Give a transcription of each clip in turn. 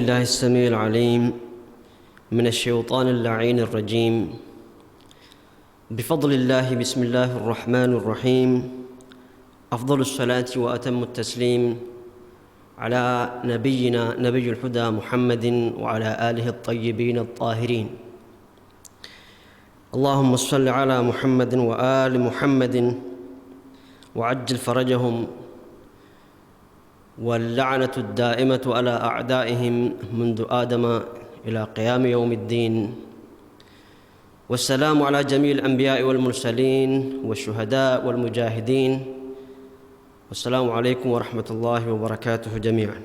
بالله السميع العليم من الشيطان اللعين الرجيم. بفضل الله بسم الله الرحمن الرحيم. أفضل الصلاة وأتم التسليم على نبينا نبي الهدى محمد وعلى آله الطيبين الطاهرين. اللهم صل على محمد وآل محمد وعجل فرجهم، واللعنة الدائمة على أعدائهم منذ آدم إلى قيام يوم الدين. والسلام على جميع الأنبياء والمرسلين والشهداء والمجاهدين. والسلام عليكم ورحمة الله وبركاته جميعا.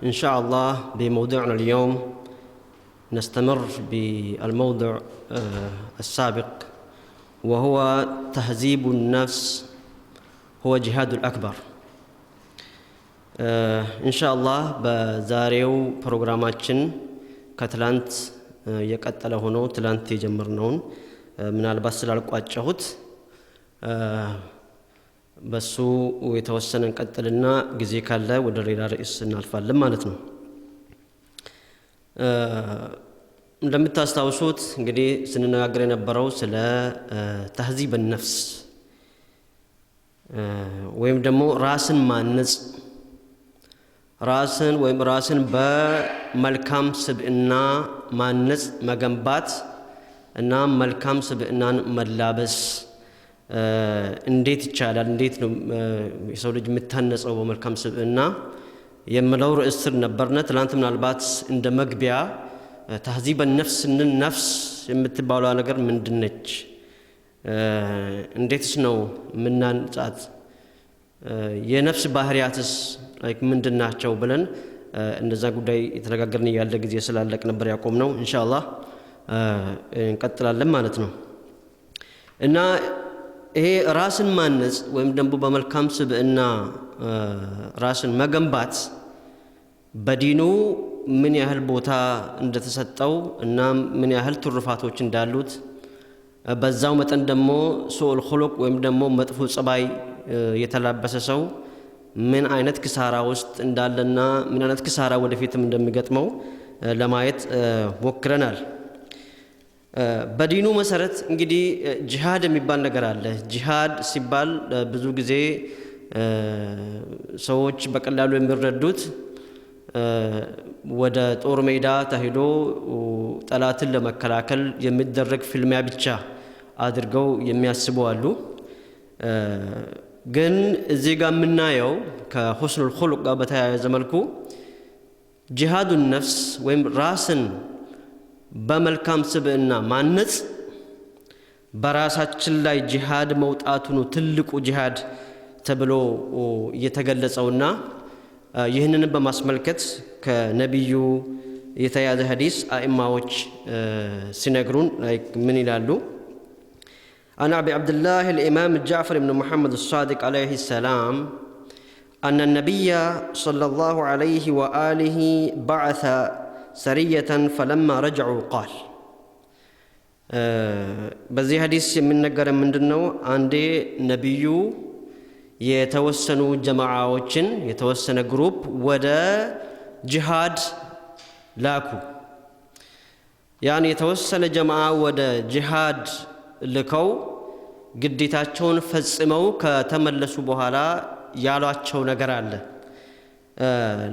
إن شاء الله بموضوعنا اليوم نستمر بالموضوع السابق، وهو تهذيب النفس هو جهاد الأكبر. إن شاء الله بزاريو برنامجنا كتلانت يقتل هونو تلانت يجمرنون من الباس لالقواچሁት በሱ የተወሰነ እንቀጥልና ጊዜ ካለ ወደ ሌላ ርዕስ እናልፋለን ማለት ነው። እንደምታስታውሱት እንግዲህ ስንነጋገር የነበረው ስለ ተህዚብ النفس ወይም ደግሞ ራስን ማነጽ፣ ራስን በመልካም ስብዕና ማነጽ መገንባት እና መልካም ስብዕናን መላበስ እንዴት ይቻላል፣ እንዴት ነው የሰው ልጅ የምታነጸው በመልካም ስብዕና የሚለው ርዕስ ነበርና ትላንት ምናልባት እንደ መግቢያ ተህዚብ النفس ነፍስ የምትባለው ነገር ምንድነች፣ እንዴትስ ነው ምናንጻት፣ የነፍስ ባህሪያትስ ምንድናቸው ብለን እንደዛ ጉዳይ የተነጋገርን ያለ ጊዜ ስላለቅ ነበር ያቆምነው። ኢንሻአላህ እንቀጥላለን ማለት ነው። እና ይሄ ራስን ማነጽ ወይም ደግሞ በመልካም ስብዕና ራስን መገንባት በዲኑ ምን ያህል ቦታ እንደተሰጠው እና ምን ያህል ትሩፋቶች እንዳሉት፣ በዛው መጠን ደግሞ ሱኡል ኹሉቅ ወይም ደግሞ መጥፎ ጸባይ የተላበሰ ሰው ምን አይነት ክሳራ ውስጥ እንዳለና ምን አይነት ክሳራ ወደፊትም እንደሚገጥመው ለማየት ሞክረናል። በዲኑ መሰረት እንግዲህ ጂሃድ የሚባል ነገር አለ። ጂሃድ ሲባል ብዙ ጊዜ ሰዎች በቀላሉ የሚረዱት ወደ ጦር ሜዳ ተሄዶ ጠላትን ለመከላከል የሚደረግ ፍልሚያ ብቻ አድርገው የሚያስቡ አሉ። ግን እዚህ ጋር የምናየው ከሁስኑል ኹሉቅ ጋር በተያያዘ መልኩ ጂሃዱን ነፍስ ወይም ራስን በመልካም ስብዕና ማነጽ በራሳችን ላይ ጂሃድ መውጣቱ ነው ትልቁ ጂሃድ ተብሎ እየተገለጸውና ይህንን በማስመልከት ከነብዩ የተያዘ ሐዲስ አኢማዎች ሲነግሩን ምን ይላሉ? عن أبي عبد الله الإمام جعفر بن محمد الصادق عليه السلام أن النبي صلى الله عليه وآله بعث سرية فلما رجعوا قال በዚህ ሐዲስ የሚነገር ምንድነው? አንዴ ነብዩ የተወሰኑ ጀማዓዎችን የተወሰነ ግሩፕ ወደ ጂሃድ ላኩ። ያን የተወሰነ ጀማዓ ወደ ጂሃድ ልከው ግዴታቸውን ፈጽመው ከተመለሱ በኋላ ያሏቸው ነገር አለ።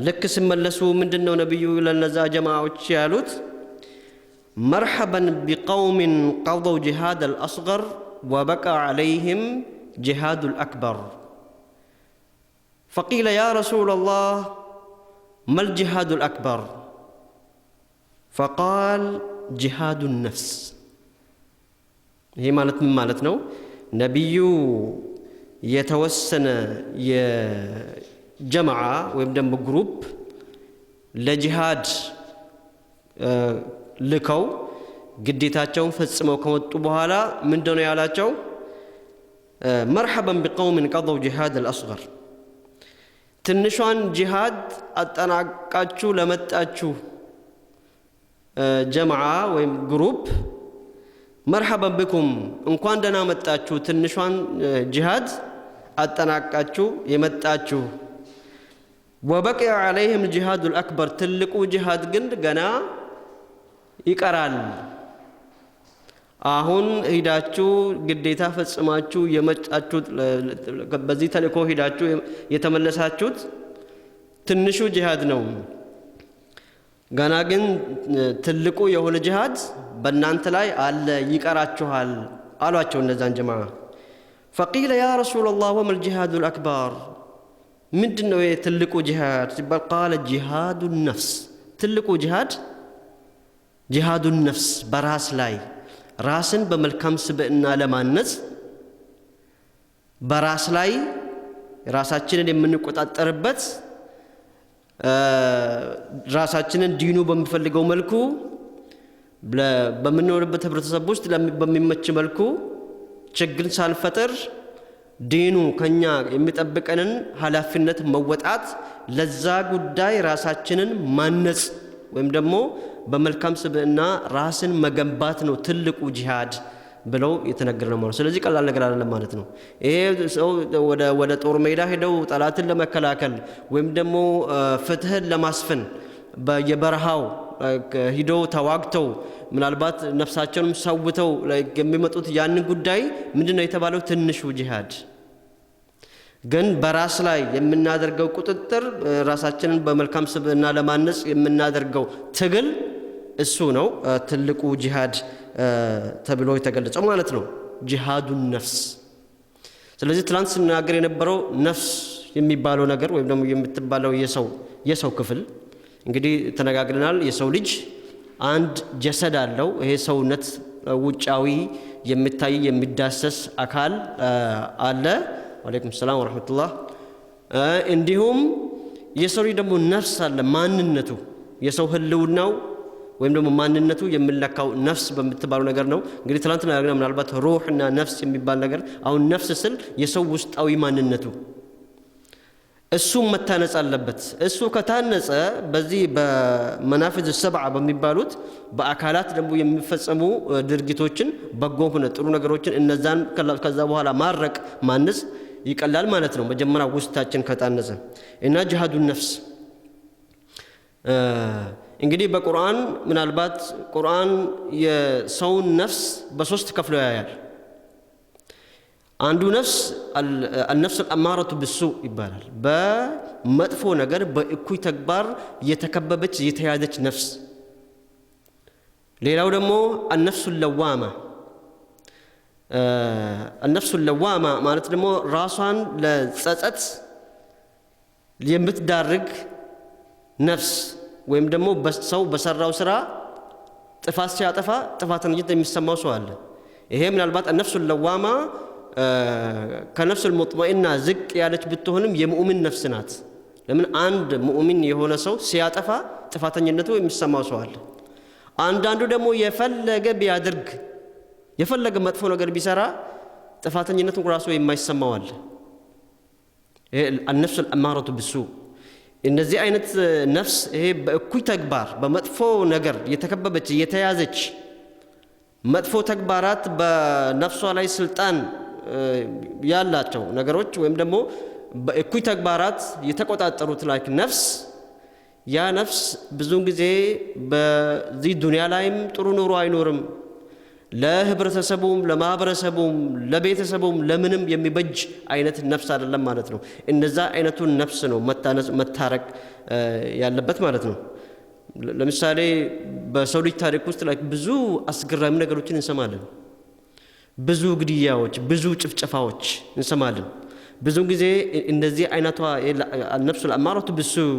ልክ ሲመለሱ ምንድነው ነብዩ ለነዛ ጀማዓዎች ያሉት? مرحبا بقوم قضوا جهاد الأصغر وبقى عليهم جهاد الأكبر. فقيل يا رسول الله ما الجهاد الأكبر؟ فقال جهاد النفس. هي مالت من مالتنا نبي يتوسن جماعة ويبدأ بجروب لجهاد ልከው ግዴታቸውን ፈጽመው ከመጡ በኋላ ምንድነው ያላቸው? مرحبا بقوم قضوا جهاد الأصغر. ትንሿን ጂሃድ አጠናቃችሁ ለመጣችሁ ጀማዓ ወይም ግሩፕ مرحبا بكم እንኳን ደህና መጣችሁ፣ ትንሿን ጂሃድ አጠናቃችሁ የመጣችሁ وبقي عليهم الجهاد الأكبر تلقوا جهاد قند قنا يقرال አሁን ሄዳችሁ ግዴታ ፈጽማችሁ የመጣችሁት በዚህ ተልእኮ ሄዳችሁ የተመለሳችሁት ትንሹ ጂሃድ ነው ገና ግን ትልቁ የሆነ ጂሃድ በእናንተ ላይ አለ ይቀራችኋል አሏቸው እነዛን ጀማዓ فقيل يا رسول الله وما الجهاد الأكبر ምንድነው የትልቁ ጂሃድ ሲባል قال جهاد النفس ትልቁ ጂሃድ جهاد النفس በራስ ላይ ራስን በመልካም ስብዕና ለማነጽ በራስ ላይ ራሳችንን የምንቆጣጠርበት ራሳችንን ዲኑ በሚፈልገው መልኩ በመኖርበት ህብረተሰብ ውስጥ በሚመች መልኩ ችግር ሳንፈጥር ዲኑ ከኛ የሚጠብቀንን ኃላፊነት መወጣት ለዛ ጉዳይ ራሳችንን ማነጽ ወይም ደግሞ በመልካም ስብዕና ራስን መገንባት ነው ትልቁ ጂሃድ ብለው የተነገረው ማለት ስለዚህ ቀላል ነገር አይደለም ማለት ነው ይሄ ሰው ወደ ጦር ሜዳ ሄደው ጠላትን ለመከላከል ወይም ደግሞ ፍትህን ለማስፈን በየበረሃው ሂደው ተዋግተው ምናልባት ነፍሳቸውንም ሰውተው የሚመጡት ያን ጉዳይ ምንድነው የተባለው ትንሹ ጂሃድ ግን በራስ ላይ የምናደርገው ቁጥጥር ራሳችንን በመልካም ስብዕና ለማነጽ የምናደርገው ትግል እሱ ነው ትልቁ ጂሃድ ተብሎ የተገለጸው ማለት ነው ጂሃዱን ነፍስ ስለዚህ ትላንት ስናገር የነበረው ነፍስ የሚባለው ነገር ወይም ደግሞ የምትባለው የሰው ክፍል እንግዲህ ተነጋግረናል የሰው ልጅ አንድ ጀሰድ አለው ይሄ ሰውነት ውጫዊ የሚታይ የሚዳሰስ አካል አለ ወአለይኩም ሰላም ወራህመቱላህ እንዲሁም የሰው ልጅ ደግሞ ነፍስ አለ ማንነቱ የሰው ህልውናው ወይም ደግሞ ማንነቱ የሚለካው ነፍስ በምትባለው ነገር ነው እንግዲህ ትላንት ተናግረናል ምናልባት ሩህና ነፍስ የሚባል ነገር አሁን ነፍስ ስል የሰው ውስጣዊ ማንነቱ እሱ መታነጽ አለበት እሱ ከታነጸ በዚህ በመናፍዝ ሰብዓ በሚባሉት በአካላት ደግሞ የሚፈጸሙ ድርጊቶችን በጎ ሆነ ጥሩ ነገሮችን እነዛን ከዛ በኋላ ማረቅ ማነጽ ይቀላል ማለት ነው መጀመሪያ ውስጣችን ከታነጸ እና ጂሃዱን ነፍስ እንግዲህ በቁርአን ምናልባት ቁርአን የሰውን ነፍስ በሶስት ከፍሎ ያያል አንዱ ነፍስ النفس الأمارة بالسوء ይባላል በመጥፎ ነገር በእኩይ ተግባር የተከበበች የተያዘች ነፍስ ሌላው ደግሞ النفس اللوامة النفس اللوامة ማለት ደግሞ ራሷን ለጸጸት የምትዳርግ ነፍስ ወይም ደግሞ በሰው በሰራው ስራ ጥፋት ሲያጠፋ ጥፋተኝነት የሚሰማው ሰው አለ ይሄ ምናልባት النفس اللوامة ከነፍስ المطمئنة ዝቅ ያለች ብትሆንም የሙእሚን ነፍስ ናት ለምን አንድ ሙእሚን የሆነ ሰው ሲያጠፋ ጥፋተኝነቱ የሚሰማው ሰው አለ አንዳንዱ ደግሞ የፈለገ ቢያደርግ የፈለገ መጥፎ ነገር ቢሰራ ጥፋተኝነቱ ራሱ የማይሰማው አለ ይሄ النفس الأمارة بالسوء እነዚህ አይነት ነፍስ ይሄ በእኩይ ተግባር በመጥፎ ነገር የተከበበች የተያዘች መጥፎ ተግባራት በነፍሷ ላይ ስልጣን ያላቸው ነገሮች ወይም ደግሞ በእኩይ ተግባራት የተቆጣጠሩት ላይክ ነፍስ ያ ነፍስ ብዙውን ጊዜ በዚህ ዱንያ ላይም ጥሩ ኑሮ አይኖርም ለህብረተሰቡም ለማህበረሰቡም ለቤተሰቡም ለምንም የሚበጅ አይነት ነፍስ አይደለም ማለት ነው እንደዛ አይነቱን ነፍስ ነው መታረቅ ያለበት ማለት ነው ለምሳሌ በሰው ልጅ ታሪክ ውስጥ ላይ ብዙ አስገራሚ ነገሮችን እንሰማለን ብዙ ግድያዎች ብዙ ጭፍጨፋዎች እንሰማለን ብዙ ጊዜ እንደዚህ አይነቷ النفس الأمارة بالسوء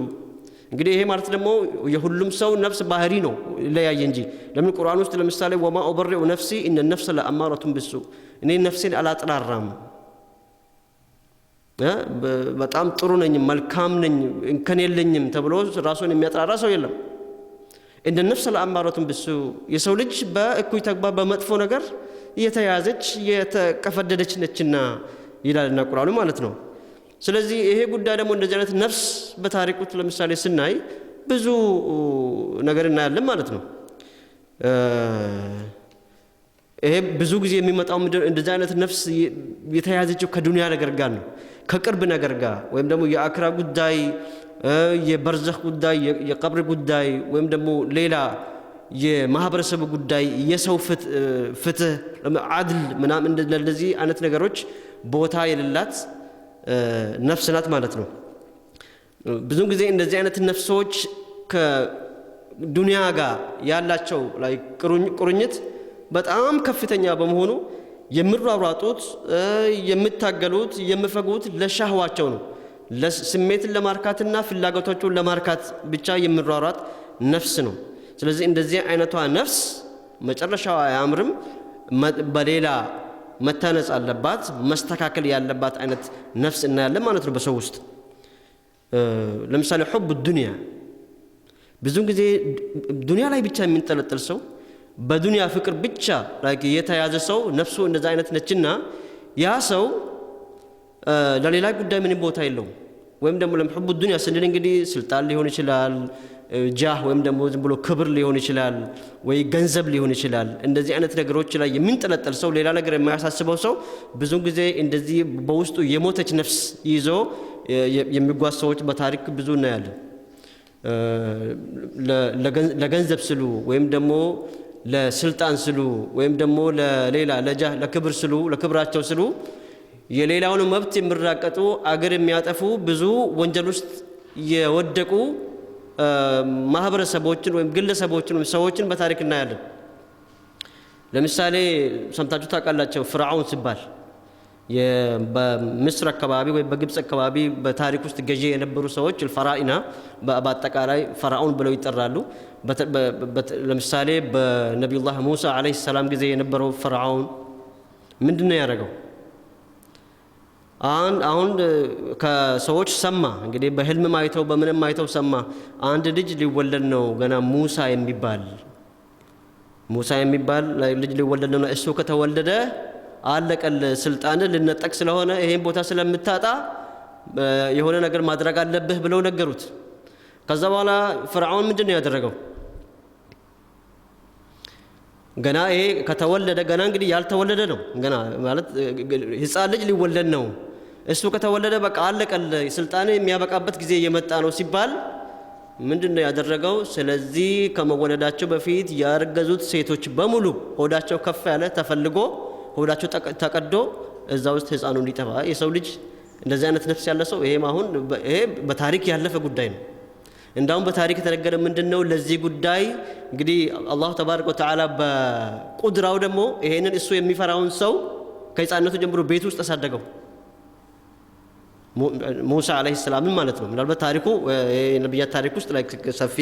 እንግዲህ ይሄ ማለት ደግሞ የሁሉም ሰው ነፍስ ባህሪ ነው ለያየ እንጂ ለምን ቁርአን ውስጥ ለምሳሌ ወማ ኡበሪኡ ነፍሲ ان النفس لأمارة بالسوء እኔ ነፍሴን አላጥራራም በጣም ጥሩ ነኝ መልካም ነኝ እንከን የለኝም ተብሎ ራሱን የሚያጥራራ ሰው የለም ان النفس لأمارة بالسوء የሰው ልጅ በእኩይ ተግባር በመጥፎ ነገር የተያዘች የተቀፈደደች ነችና ይላልና ቁርአኑ ማለት ነው ስለዚህ ይሄ ጉዳይ ደግሞ እንደዚህ አይነት ነፍስ በታሪክ ውስጥ ለምሳሌ ስናይ ብዙ ነገር እናያለን ማለት ነው ይሄ ብዙ ጊዜ የሚመጣው እንደዚህ አይነት ነፍስ የተያዘችው ከዱንያ ነገር ጋር ነው ከቅርብ ነገር ጋር ወይም ደግሞ የአክራ ጉዳይ የበርዘኽ ጉዳይ የቀብር ጉዳይ ወይም ደግሞ ሌላ የማህበረሰብ ጉዳይ የሰው ፍትህ አድል ምናምን እንደዚህ አይነት ነገሮች ቦታ የሌላት ነፍስ ናት ማለት ነው። ብዙ ጊዜ እንደዚህ አይነት ነፍሶች ከዱንያ ጋር ያላቸው ላይ ቁርኝት በጣም ከፍተኛ በመሆኑ የሚሯሯጡት የሚታገሉት የሚፈጉት ለሻህዋቸው ነው። ለስሜትን ለማርካትና ፍላጎቶቹን ለማርካት ብቻ የሚሯሯጥ ነፍስ ነው። ስለዚህ እንደዚህ አይነቷ ነፍስ መጨረሻዋ አያምርም። በሌላ መታነጽ አለባት፣ መስተካከል ያለባት አይነት ነፍስ እናያለን ማለት ነው በሰው ውስጥ። ለምሳሌ ሑብ ዱንያ፣ ብዙ ጊዜ ዱንያ ላይ ብቻ የሚንጠለጠል ሰው፣ በዱንያ ፍቅር ብቻ ላይ የተያዘ ሰው ነፍሱ እንደዛ አይነት ነችና ያ ሰው ለሌላ ጉዳይ ምንም ቦታ የለውም። ወይም ደግሞ ለሑብ ዱንያ ስንል እንግዲህ ስልጣን ሊሆን ይችላል፣ ጃህ ወይም ደግሞ ዝም ብሎ ክብር ሊሆን ይችላል፣ ወይ ገንዘብ ሊሆን ይችላል። እንደዚህ አይነት ነገሮች ላይ የሚንጠለጠል ሰው፣ ሌላ ነገር የማያሳስበው ሰው ብዙ ጊዜ እንደዚህ በውስጡ የሞተች ነፍስ ይዞ የሚጓዝ ሰዎች በታሪክ ብዙ እናያለን። ለገንዘብ ስሉ ወይም ደግሞ ለስልጣን ስሉ ወይም ደግሞ ለሌላ ለጃህ ለክብር ስሉ ለክብራቸው ስሉ የሌላውን መብት የሚራቀጡ አገር የሚያጠፉ ብዙ ወንጀል ውስጥ የወደቁ ማህበረሰቦችን ወይም ግለሰቦችን ወይም ሰዎችን በታሪክ እናያለን። ለምሳሌ ሰምታችሁ ታውቃላችሁ ፍርዓውን ሲባል በምስር አካባቢ ወይ በግብጽ አካባቢ በታሪክ ውስጥ ገዢ የነበሩ ሰዎች الفراعنة በአጠቃላይ ፈርዓውን ብለው ይጠራሉ። ለምሳሌ በነቢዩላህ ሙሳ አለይሂ ሰላም ጊዜ የነበረው ፈርዓውን ምንድነው ያደረገው? አሁን ከሰዎች ሰማ እንግዲህ በህልም አይተው በምንም አይተው ሰማ፣ አንድ ልጅ ሊወለድ ነው ገና ሙሳ የሚባል ልጅ ሊወለድ ነው። እሱ ከተወለደ አለቀል ስልጣን ልነጠቅ ስለሆነ ይሄን ቦታ ስለምታጣ የሆነ ነገር ማድረግ አለብህ ብለው ነገሩት። ከዛ በኋላ ፍርዓውን ምንድነው ያደረገው? ገና ይሄ ከተወለደ ገና እንግዲህ ያልተወለደ ነው፣ ገና ማለት ህፃን ልጅ ሊወለድ ነው። እሱ ከተወለደ በቃ አለቀል ስልጣን የሚያበቃበት ጊዜ እየመጣ ነው ሲባል ምንድነው ያደረገው? ስለዚህ ከመወለዳቸው በፊት ያረገዙት ሴቶች በሙሉ ሆዳቸው ከፍ ያለ ተፈልጎ ሆዳቸው ተቀዶ እዛ ውስጥ ህፃኑ እንዲጠፋ። የሰው ልጅ እንደዚህ አይነት ነፍስ ያለ ሰው ይሄ በታሪክ ያለፈ ጉዳይ ነው። እንዳውም በታሪክ የተነገረ ምንድነው ለዚህ ጉዳይ እንግዲህ አላሁ ተባረከ ወተዓላ በቁድራው ደግሞ ይሄንን እሱ የሚፈራውን ሰው ከህፃንነቱ ጀምሮ ቤት ውስጥ አሳደገው። ሙሳ አለይሂ ሰላም ማለት ነው። ምናልባት ታሪኩ የነብያት ታሪክ ውስጥ ላይ ሰፊ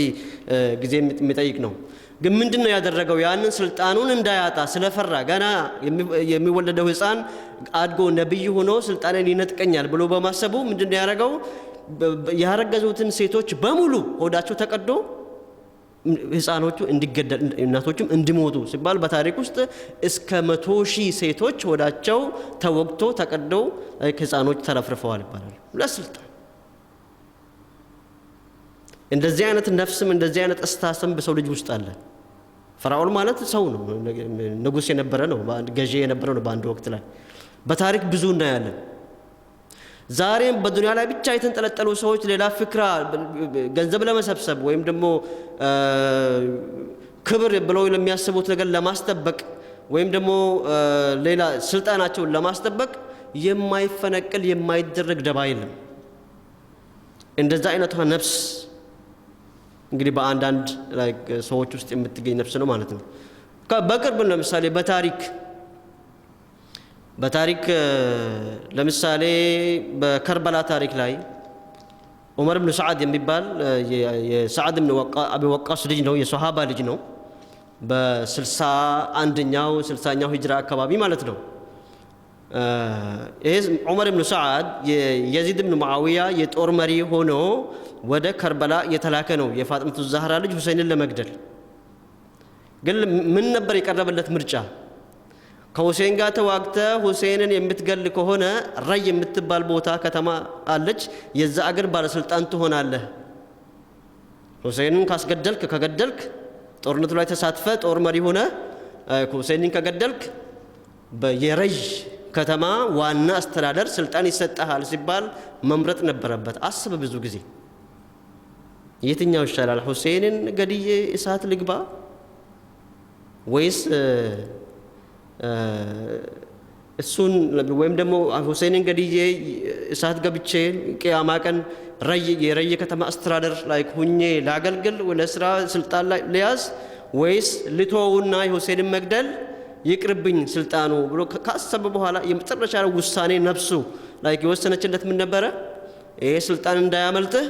ጊዜ የሚጠይቅ ነው። ግን ምንድነው ያደረገው? ያንን ስልጣኑን እንዳያጣ ስለፈራ ገና የሚወለደው ህፃን አድጎ ነብይ ሆኖ ስልጣኔን ይነጥቀኛል ብሎ በማሰቡ ምንድነው ያደረገው? ያረገዙትን ሴቶች በሙሉ ሆዳቸው ተቀዶ ህፃኖቹ እንዲገደል እናቶችም እንዲሞቱ ሲባል በታሪክ ውስጥ እስከ 100,000 ሴቶች ሆዳቸው ተወግቶ ተቀደው ህፃኖች ተረፍርፈዋል ይባላል ለስልጣን። እንደዚህ አይነት ነፍስም እንደዚህ አይነት አስተሳሰብ በሰው ልጅ ውስጥ አለ። ፈርዖን ማለት ሰው ነው፣ ንጉስ የነበረ ነው፣ ገዢ የነበረ ነው በአንድ ወቅት ላይ። በታሪክ ብዙ እናያለን። ዛሬም በዱንያ ላይ ብቻ የተንጠለጠሉ ሰዎች ሌላ ፍክራ ገንዘብ ለመሰብሰብ ወይም ደግሞ ክብር ብለው ለሚያስቡት ነገር ለማስጠበቅ ወይም ደግሞ ሌላ ስልጣናቸውን ለማስጠበቅ የማይፈነቅል የማይደረግ ደባ የለም። እንደዛ አይነቷ ነፍስ እንግዲህ በአንዳንድ ሰዎች ውስጥ የምትገኝ ነፍስ ነው ማለት ነው። በቅርብ ለምሳሌ በታሪክ ለምሳሌ በከርበላ ታሪክ ላይ ዑመር ብን ሰዓድ የሚባል የሰዓድ ብን አቢ ወቃስ ልጅ ነው፣ የሶሃባ ልጅ ነው። በ60ኛው ሂጅራ አካባቢ ማለት ነው። ይሄ ዑመር ብን ሰዓድ የየዚድ ብን ሙዓዊያ የጦር መሪ ሆኖ ወደ ከርበላ የተላከ ነው፣ የፋጥመቱ ዛህራ ልጅ ሁሴንን ለመግደል። ግን ምን ነበር የቀረበለት ምርጫ? ከሁሴን ጋር ተዋግተ ሁሴንን የምትገል ከሆነ ረይ የምትባል ቦታ ከተማ አለች፣ የዛ አገር ባለስልጣን ትሆናለህ። ሁሴንን ከገደልክ ጦርነቱ ላይ ተሳትፈ ጦር መሪ ሆነ ሁሴንን ከገደልክ የረይ ከተማ ዋና አስተዳደር ስልጣን ይሰጣል ሲባል መምረጥ ነበረበት። አስብ ብዙ ጊዜ የትኛው ይሻላል? ሁሴንን ገድዬ እሳት ልግባ ወይስ እሱን ወይም ደግሞ ሁሴንን ገድዬ እሳት ገብቼ ቅያማ ቀን የረየ ከተማ አስተዳደር ላይ ሁኜ ላገልግል ወለ ስራ ስልጣን ላይ ሊያዝ ወይስ ልተውና የሁሴንን መግደል ይቅርብኝ ስልጣኑ ብሎ ካሰበ በኋላ የመጨረሻ ውሳኔ ነፍሱ ላይ የወሰነችለት ምን ነበረ? ይሄ ስልጣን እንዳያመልጥህ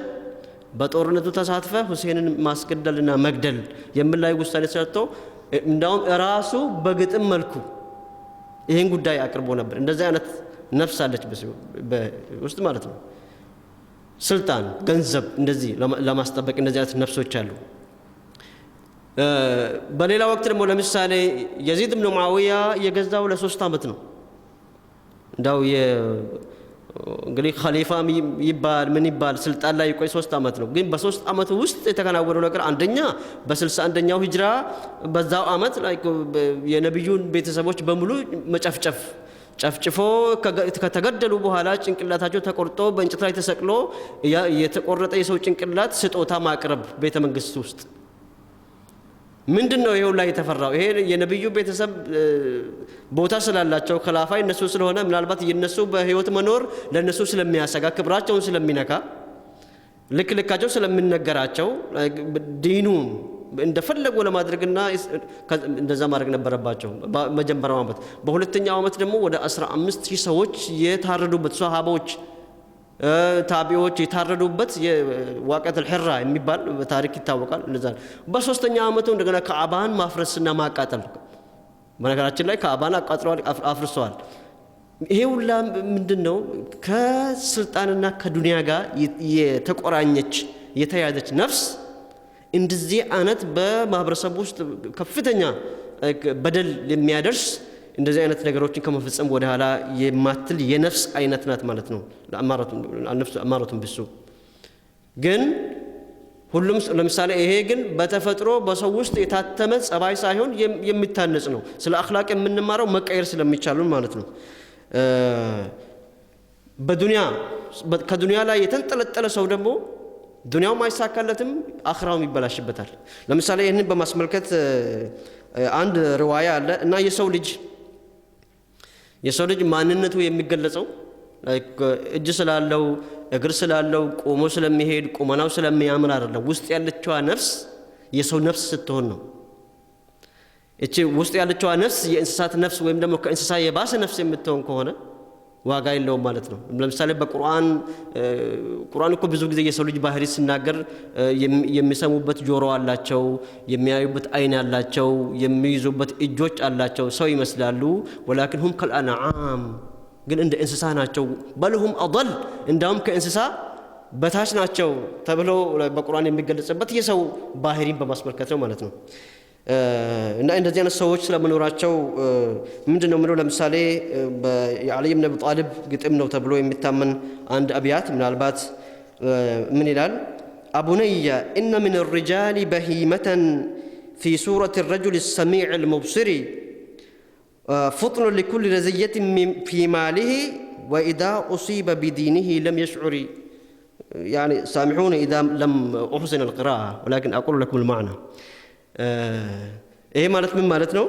በጦርነቱ ተሳትፈ ሁሴንን ማስገደልና መግደል የሚል ላይ ውሳኔ ሰጥቶ እንዳውም ራሱ በግጥም መልኩ ይሄን ጉዳይ አቅርቦ ነበር። እንደዚህ አይነት ነፍስ አለች በውስጥ ማለት ነው። ስልጣን፣ ገንዘብ እንደዚህ ለማስጠበቅ እንደዚህ አይነት ነፍሶች አሉ። በሌላ ወቅት ደግሞ ለምሳሌ የዚድ ብን ሙዓዊያ የገዛው ለ3 ዓመት ነው። እንዳው እንግዲህ ኸሊፋ ይባል ምን ይባል ስልጣን ላይ ቆይ 3 ዓመት ነው። ግን በ3 ዓመት ውስጥ የተከናወነው ነገር አንደኛ በ61ኛው ሂጅራ በዛው ዓመት ላይ የነብዩን ቤተሰቦች በሙሉ ጨፍጭፎ ከተገደሉ በኋላ ጭንቅላታቸው ተቆርጦ በእንጨት ላይ ተሰቅሎ የተቆረጠ የሰው ጭንቅላት ስጦታ ማቅረብ ቤተ መንግስት ውስጥ ምንድነው? ይሄው ላይ የተፈራው ይሄ የነብዩ ቤተሰብ ቦታ ስላላቸው ኸላፋ እነሱ ስለሆነ ምናልባት የነሱ በህይወት መኖር ለነሱ ስለሚያሰጋ ክብራቸውን ስለሚነካ ልካቸው ስለሚነገራቸው ዲኑን እንደፈለጉ ለማድረግና እንደዛ ማድረግ ነበረባቸው። በመጀመሪያው ዓመት በሁለተኛው ዓመት ደግሞ ወደ 15000 ሰዎች የታረዱበት ሷሃቦች ታቢዎች የታረዱበት የዋቀት الحራ የሚባል በታሪክ ይታወቃል። እንደዛ በሶስተኛው ዓመቱ እንደገና ካዕባን ማፍረስና ማቃጠል በነገራችን ላይ ካዕባን አቃጥለዋል፣ አፍርሰዋል። ይሄ ሁላ ምንድነው? ከስልጣንና ከዱንያ ጋር የተቆራኘች የተያዘች ነፍስ እንደዚህ አይነት በማህበረሰብ ውስጥ ከፍተኛ በደል የሚያደርስ እንደዚህ አይነት ነገሮችን ከመፈጸም ወደ ኋላ የማትል የነፍስ አይነት ናት ማለት ነው። አማራቱን ቢሱ ግን ሁሉም ለምሳሌ ይሄ ግን በተፈጥሮ በሰው ውስጥ የታተመ ጸባይ ሳይሆን የሚታነጽ ነው። ስለ አኽላቅ የምንማረው መቀየር ስለሚቻል ማለት ነው። ከዱንያ ላይ የተንጠለጠለ ሰው ደግሞ ዱንያው ማይሳካለትም አኽራውም ይበላሽበታል። ለምሳሌ ይህንን በማስመልከት አንድ ሪዋያ አለ እና የሰው ልጅ ማንነቱ የሚገለጸው እጅ ስላለው እግር ስላለው ቆሞ ስለሚሄድ ቁመናው ስለሚያምር አይደለም። ውስጥ ያለችዋ ነፍስ የሰው ነፍስ ስትሆን ነው። እቺ ውስጥ ያለችዋ ነፍስ የእንስሳት ነፍስ ወይም ደግሞ ከእንስሳ የባሰ ነፍስ የምትሆን ከሆነ ዋጋ የለውም ማለት ነው። ለምሳሌ በቁርአን እኮ ብዙ ጊዜ የሰው ልጅ ባህሪ ሲናገር የሚሰሙበት ጆሮ አላቸው፣ የሚያዩበት አይን አላቸው፣ የሚይዙበት እጆች አላቸው፣ ሰው ይመስላሉ። ወላኪን ሁም ከልአንዓም ግን እንደ እንስሳ ናቸው። በልሁም አضል እንዳውም ከእንስሳ በታች ናቸው ተብሎ በቁርአን የሚገለጽበት የሰው ባህሪን በማስመልከት ነው ማለት ነው። እና እንደዚህ አይነት ሰዎች ስለመኖራቸው ምንድነው ምንድነው? ለምሳሌ የዓሊ ብን አቢ ጣሊብ ግጥም ነው ተብሎ የሚታመን አንድ አብያት ምናልባት ምን ይላል? አቡነየ ኢነ ምን الرجال بهيمة في صورة الرجل السميع المبصر فطن لكل رزية في ماله وإذا أصيب بدينه لم يشعر. يعني سامحوني إذا لم أحسن القراءة ولكن أقول لكم المعنى. ይሄ ማለት ምን ማለት ነው?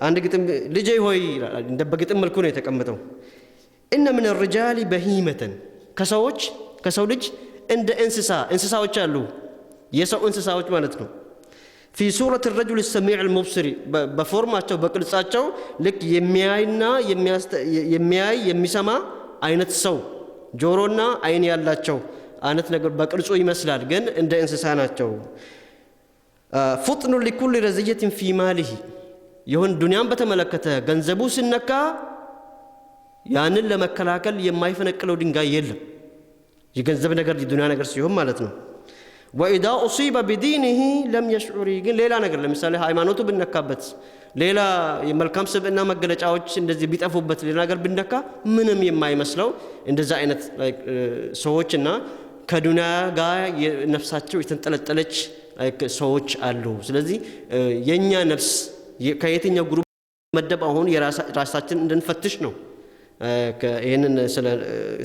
አንድ ግጥም ልጄ ሆይ እንደ በግጥም መልኩ ነው የተቀመጠው። እነ ምን الرجال بهيمة ከሰው ልጅ እንደ እንስሳዎች አሉ፣ የሰው እንስሳዎች ማለት ነው። في صورة الرجل السميع المبصر በፎርማቸው በቅርጻቸው ልክ የሚያይ የሚሰማ አይነት ሰው ጆሮና አይን ያላቸው አይነት ነገር በቅርጹ ይመስላል፣ ግን እንደ እንስሳ ናቸው። فطن لكل رزية في ماله ይሁን ዱንያን በተመለከተ ገንዘቡ ሲነካ ያንን ለመከላከል የማይፈነቅለው ድንጋይ የለም። የገንዘብ ነገር የዱንያ ነገር ሲሆን ማለት ነው። وإذا أصيب بدينه لم يشعر ግን ሌላ ነገር ለምሳሌ ሃይማኖቱ ብነካበት ሌላ የመልካም ስብዕና መገለጫዎች እንደዚህ ቢጠፉበት ሌላ ነገር ብነካ ምንም የማይመስለው እንደዛ አይነት ሰዎችና ከዱንያ ጋር ነፍሳቸው የተንጠለጠለች ሰዎች አሉ። ስለዚህ የኛ ነፍስ ከየትኛው ግሩፕ መደብ አሁን የራሳችን እንድንፈትሽ ነው ይሄንን ስለ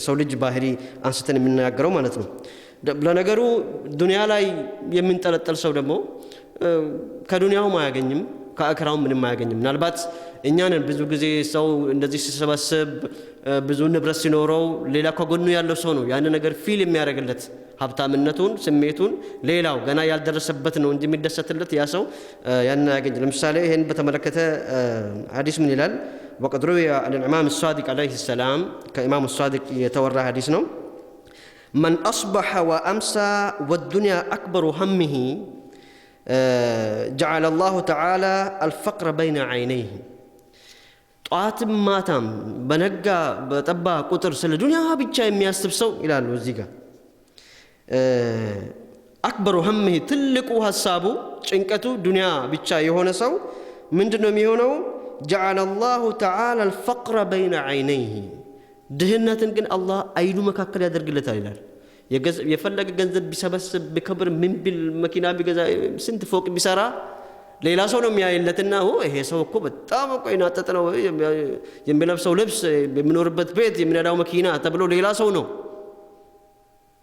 ሰው ልጅ ባህሪ አንስተን የምንናገረው ማለት ነው። ለነገሩ ዱንያ ላይ የሚንጠለጠል ሰው ደግሞ ከዱንያውም አያገኝም ከአኺራው ምንም አያገኝም ምናልባት እኛን ብዙ ጊዜ ሰው እንደዚህ ሲሰበስብ ብዙ ንብረት ሲኖረው ሌላ ከጎኑ ያለው ሰው ነው ያን ነገር ፊል የሚያደርግለት ሀብታምነቱን ስሜቱን ሌላው ገና ያልደረሰበት ነው እንጂ የሚደሰትለት ያ ሰው ያን ያገኝ ለምሳሌ ይሄን በተመለከተ ሐዲስ ምን ይላል وقد روي عن الإمام الصادق عليه السلام كإمام الصادق يتورى حديث ነው من أصبح وأمسى والدنيا أكبر همه جعل الله تعالى الفقر بين عينيه ጧትም ማታም በነጋ በጠባ ቁጥር ስለ ዱንያ ብቻ የሚያስብ ሰው ይላሉ እዚህ ጋር አክበሩ همه ትልቁ ሐሳቡ ጭንቀቱ ዱንያ ብቻ የሆነ ሰው ምንድነው የሚሆነው جعل الله تعالى الفقر بين عينيه ድህነትን ግን አላህ አይኑ መካከል ያደርግለታል ይላል የፈለገ ገንዘብ ቢሰበስብ ቢከብር ምን ቢል መኪና ቢገዛ ስንት ፎቅ ቢሰራ ሌላ ሰው ነው የሚያይለትና ይሄ ሰው እኮ በጣም ቆይናጠጥ ነው የሚለብሰው ልብስ የሚኖርበት ቤት የሚነዳው መኪና ተብሎ ሌላ ሰው ነው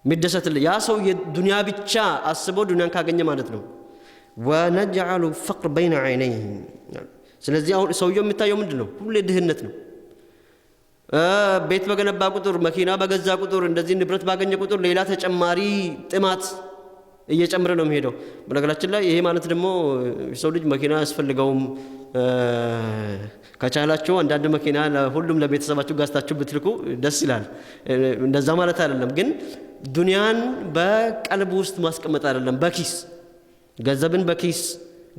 የሚደሰትል ያ ሰው የዱንያ ብቻ አስበው ዱንያን ካገኘ ማለት ነው ونجعل الفقر بين عينيه ስለዚህ አሁን ሰውየው የሚታየው ምንድነው ሁሌ ድህነት ነው ቤት በገነባ ቁጥር መኪና በገዛ ቁጥር እንደዚህ ንብረት ባገኘ ቁጥር ሌላ ተጨማሪ ጥማት እየጨመረ ነው የሚሄደው በነገራችን ላይ ይሄ ማለት ደግሞ ሰው ልጅ መኪና ያስፈልገውም ከቻላችሁ አንዳንድ መኪና ለሁሉም ለቤተሰባችሁ ጋስታችሁ ብትልኩ ደስ ይላል እንደዛ ማለት አይደለም ግን ዱንያን በቀልብ ውስጥ ማስቀመጥ አይደለም በኪስ ገንዘብን በኪስ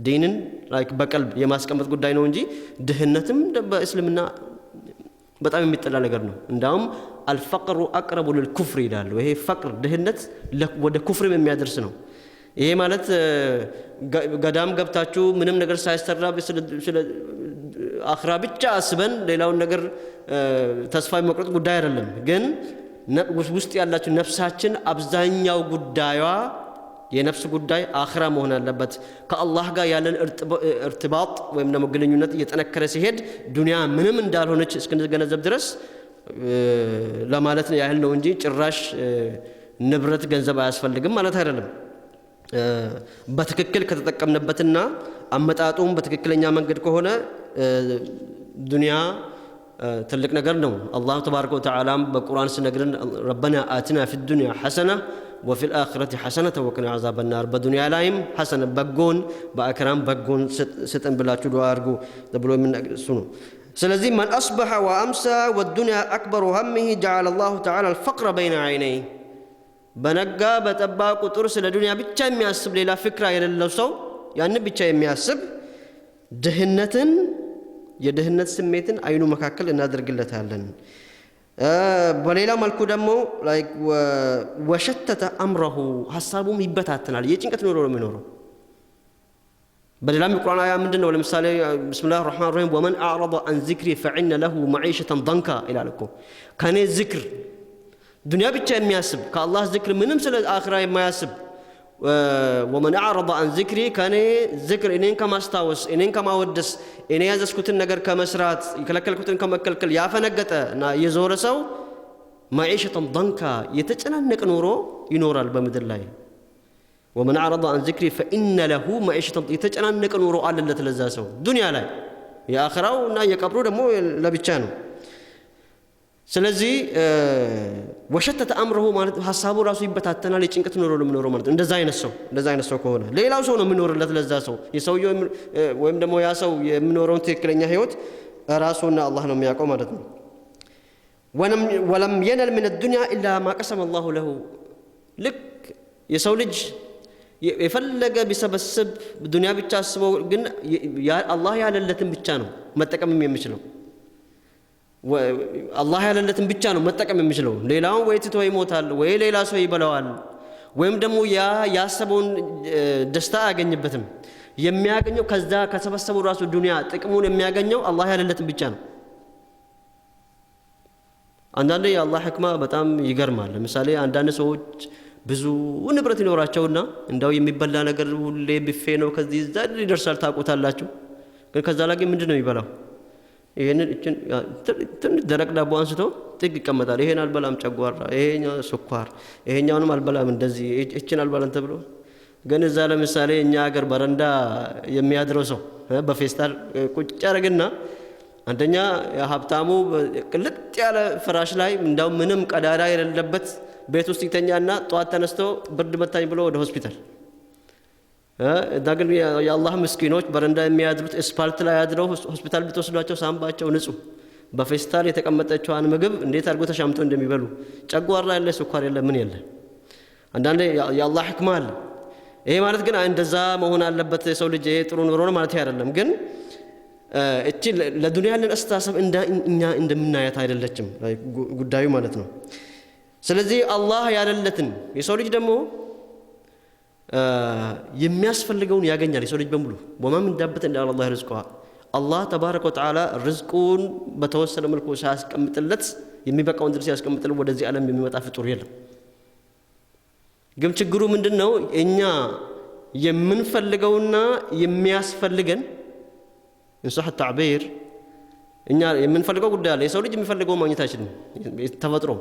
ዲንን ላይክ በቀልብ የማስቀመጥ ጉዳይ ነው እንጂ ድህነትም በእስልምና በጣም የሚጠላ ነገር ነው እንዳውም الفقر اقرب للكفر ይላሉ ይሄ ፈቅር ድህነት ወደ ኩፍር የሚያደርስ ነው ይሄ ማለት ገዳም ገብታችሁ ምንም ነገር ሳይሰራ ስለ አኺራ ብቻ አስበን ሌላውን ነገር ተስፋ መቁረጥ ጉዳይ አይደለም ግን ውስጥ ያላችሁ ነፍሳችን አብዛኛው ጉዳይዋ የነፍስ ጉዳይ አኺራ መሆን አለበት ከአላህ ጋር ያለን እርትባጥ ወይም ደግሞ ግንኙነት እየተነከረ ሲሄድ ዱንያ ምንም እንዳልሆነች እስከነገነዘብ ድረስ ለማለት ያህል ነው እንጂ ጭራሽ ንብረት ገንዘብ አያስፈልግም ማለት አይደለም በትክክል ከተጠቀምንበትና አመጣጡም በትክክለኛ መንገድ ከሆነ ዱንያ ትልቅ ነገር ነው አላህ ተባረከ ወተዓላ በቁርአን ሲነግረን ربنا آتنا في الدنيا حسنة وفي الآخرة حسنة وقنا عذاب النار በዱንያ ላይም ሐሰነ በጎን በአኺራም በጎን ስጠን ብላችሁ ዱዓ አድርጉ ተብሎ እሱ ነው ስለዚህ من أصبح وأمسى والدنيا أكبر همه جعل الله تعالى الفقر بين عينيه በነጋ በጠባ ቁጥር ስለ ዱንያ ብቻ የሚያስብ ሌላ ፍክራ የሌለው ሰው ያን ብቻ የሚያስብ ድህነትን የድህነት ስሜትን አይኑ መካከል እናደርግለታለን በሌላ መልኩ ደግሞ ላይክ ወሸተተ አምረሁ ሐሳቡም ይበታተናል የጭንቀት ኑሮ ነው የሚኖረው በሌላም የቁርአን አያ ምንድነው ለምሳሌ ቢስሚላሂር ረህማኒር ረሂም ወመን አዕረض عن ذكري فإن له معيشة ضنكا ይላልኩ ከኔ ዚክር ዱንያ ብቻ የሚያስብ ከአላህ ዚክር ምንም ስለ አኺራ የማያስብ ومن أعرض عن ذكري كان ذكر إنين كما استوس إنين كما ودس إني يزكوتن نجر كمسرات يكلكلكوتن كمكلكل يا فنجته نا يزور سو معيشة ضنكا يتجنن نورو ينورال بمدر الله ومن أعرض عن ذكري فإن له معيشة يتجنن نورو على اللي تلزاسو دنيا لا يا آخره نا يكبروا دمو لبيتشانو ስለዚህ ወሸተተ አምረሁ ማለት ሐሳቡ ራሱ ይበታተናል የጭንቀት ኑሮ ነው የሚኖረው ማለት እንደዛ አይነት ሰው ከሆነ ሌላው ሰው ነው የሚኖርለት ለዛ ሰው የሰውየው ወይም ደግሞ ያ ሰው የሚኖረውን ትክክለኛ ህይወት ራሱና አላህ ነው የሚያውቀው ማለት ነው ولم ينل من الدنيا الا ما قسم الله له ልክ የሰው ልጅ የፈለገ ቢሰበስብ ዱንያ ብቻ አስበው ግን አላህ ያለለትን ብቻ ነው መጠቀም የሚችለው አላህ ያለለትን ብቻ ነው መጠቀም የሚችለው ሌላው ወይ ትቶ ይሞታል ወይ ሌላ ሰው ይበላዋል ወይም ደግሞ ያሰበውን ደስታ አያገኝበትም የሚያገኘው ከዛ ከሰበሰበው ራሱ ዱንያ ጥቅሙን የሚያገኘው አላህ ያለለትን ብቻ ነው አንዳንዴ የአላህ ህክማ በጣም ይገርማል ለምሳሌ አንዳንድ ሰዎች ብዙ ንብረት ይኖራቸውና እንዳው የሚበላ ነገር ሁሌ ቢፌ ነው ከዚህ ዘድ ይደርሳል ታውቁታላችሁ ግን ከዛ ላይ ምንድነው ይበላው ይሄንን ትንሽ ደረቅ ዳቦ አንስቶ ጥግ ይቀመጣል። ይሄን አልበላም ጨጓራ፣ ይሄኛው ስኳር፣ ይሄኛውንም አልበላም እንደዚህ እችን አልበላም ተብሎ ግን እዛ ለምሳሌ እኛ ሀገር በረንዳ የሚያድረው ሰው በፌስታል ቁጭ ያደርግና አንደኛ ሀብታሙ ቅልጥ ያለ ፍራሽ ላይ እንዳው ምንም ቀዳዳ የሌለበት ቤት ውስጥ ይተኛና ጧት ተነስቶ ብርድ መታኝ ብሎ ወደ ሆስፒታል። ዳግን የአላህ ምስኪኖች በረንዳ የሚያድሩት እስፓልት ላይ አድረው ሆስፒታል ብትወስዷቸው ሳምባቸው ንጹህ በፌስታል የተቀመጠችዋን ምግብ እንዴት አድርጎ ተሻምተው እንደሚበሉ ጨጓራ ያለ ስኳር የለ ምን የለ። አንዳንዴ የአላህ ሕክማ አለ። ይሄ ማለት ግን እንደዛ መሆን አለበት የሰው ልጅ ይሄ ጥሩ ኑሮ ነው ማለት አይደለም። ግን እቺ ለዱንያ ያለን አስተሳሰብ እኛ እንደምናያት አይደለችም ጉዳዩ ማለት ነው። ስለዚህ አላህ ያለለትን የሰው ልጅ ደግሞ የሚያስፈልገውን ያገኛል። የሰው ልጅ በሙሉ ወማም እንዳበት እንደ አላህ ርዝቁሃ አላህ ተባረከ ወተዓላ ርዝቁን በተወሰነ መልኩ ሲያስቀምጥለት የሚበቃውን ድረስ ሲያስቀምጥለት ወደዚህ ዓለም የሚመጣ ፍጡር የለም። ግን ችግሩ ምንድነው? እኛ የምንፈልገውና የሚያስፈልገን እንሰህ ተዕቢር እኛ የምንፈልገው ጉዳይ አለ። የሰው ልጅ የሚፈልገው ማግኘት አይችልም ተፈጥሮ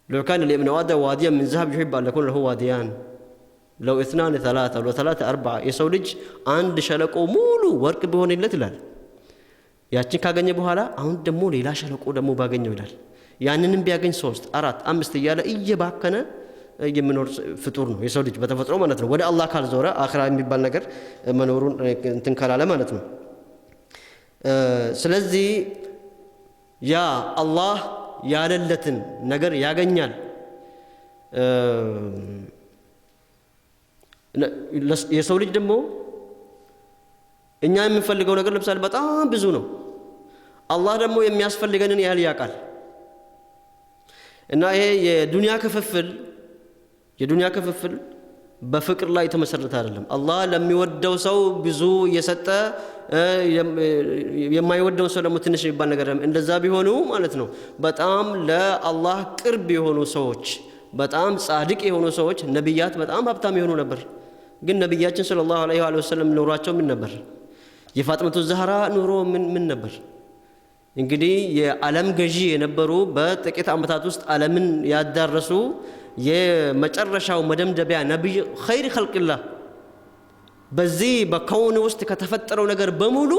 لو كان لابن آدم واديا من ذهب يحب أن يكون له واديان لو اثنان ثلاثة لو ثلاثة أربعة يسوي لج عند شلقو مولو ورك بهون اللي تلال ያችን ካገኘ በኋላ አሁን ደግሞ ሌላ ሸለቆ ደግሞ ባገኘው ይላል። ያንንም ቢያገኝ 3 4 5 እያለ እየባከነ የሚኖር ፍጡር ነው የሰው ልጅ በተፈጥሮ ማለት ነው። ወደ አላህ ካልዞረ አኺራ የሚባል ነገር መኖሩን እንትን ካላለ ማለት ነው። ስለዚህ ያ አላህ ያለለትን ነገር ያገኛል። የሰው ልጅ ደግሞ እኛ የምንፈልገው ነገር ለምሳሌ በጣም ብዙ ነው። አላህ ደግሞ የሚያስፈልገንን ያህል ያውቃል። እና ይሄ የዱንያ ክፍፍል በፍቅር ላይ የተመሰረተ አይደለም። አላህ ለሚወደው ሰው ብዙ እየሰጠ የማይወደው ሰው ደግሞ ትንሽ የሚባል ነገር እንደዛ ቢሆኑ ማለት ነው። በጣም ለአላህ ቅርብ የሆኑ ሰዎች፣ በጣም ጻድቅ የሆኑ ሰዎች ነብያት በጣም ሀብታም የሆኑ ነበር። ግን ነብያችን ሰለላሁ ዐለይሂ ወሰለም ኑሯቸው ምን ነበር? የፋጥመቱ ዛህራ ኑሮ ምን ነበር? እንግዲህ የዓለም ገዢ የነበሩ በጥቂት ዓመታት ውስጥ ዓለምን ያዳረሱ የመጨረሻው መደምደቢያ ነብይ ኸይር ኸልቅላህ በዚህ በከውን ውስጥ ከተፈጠረው ነገር በሙሉ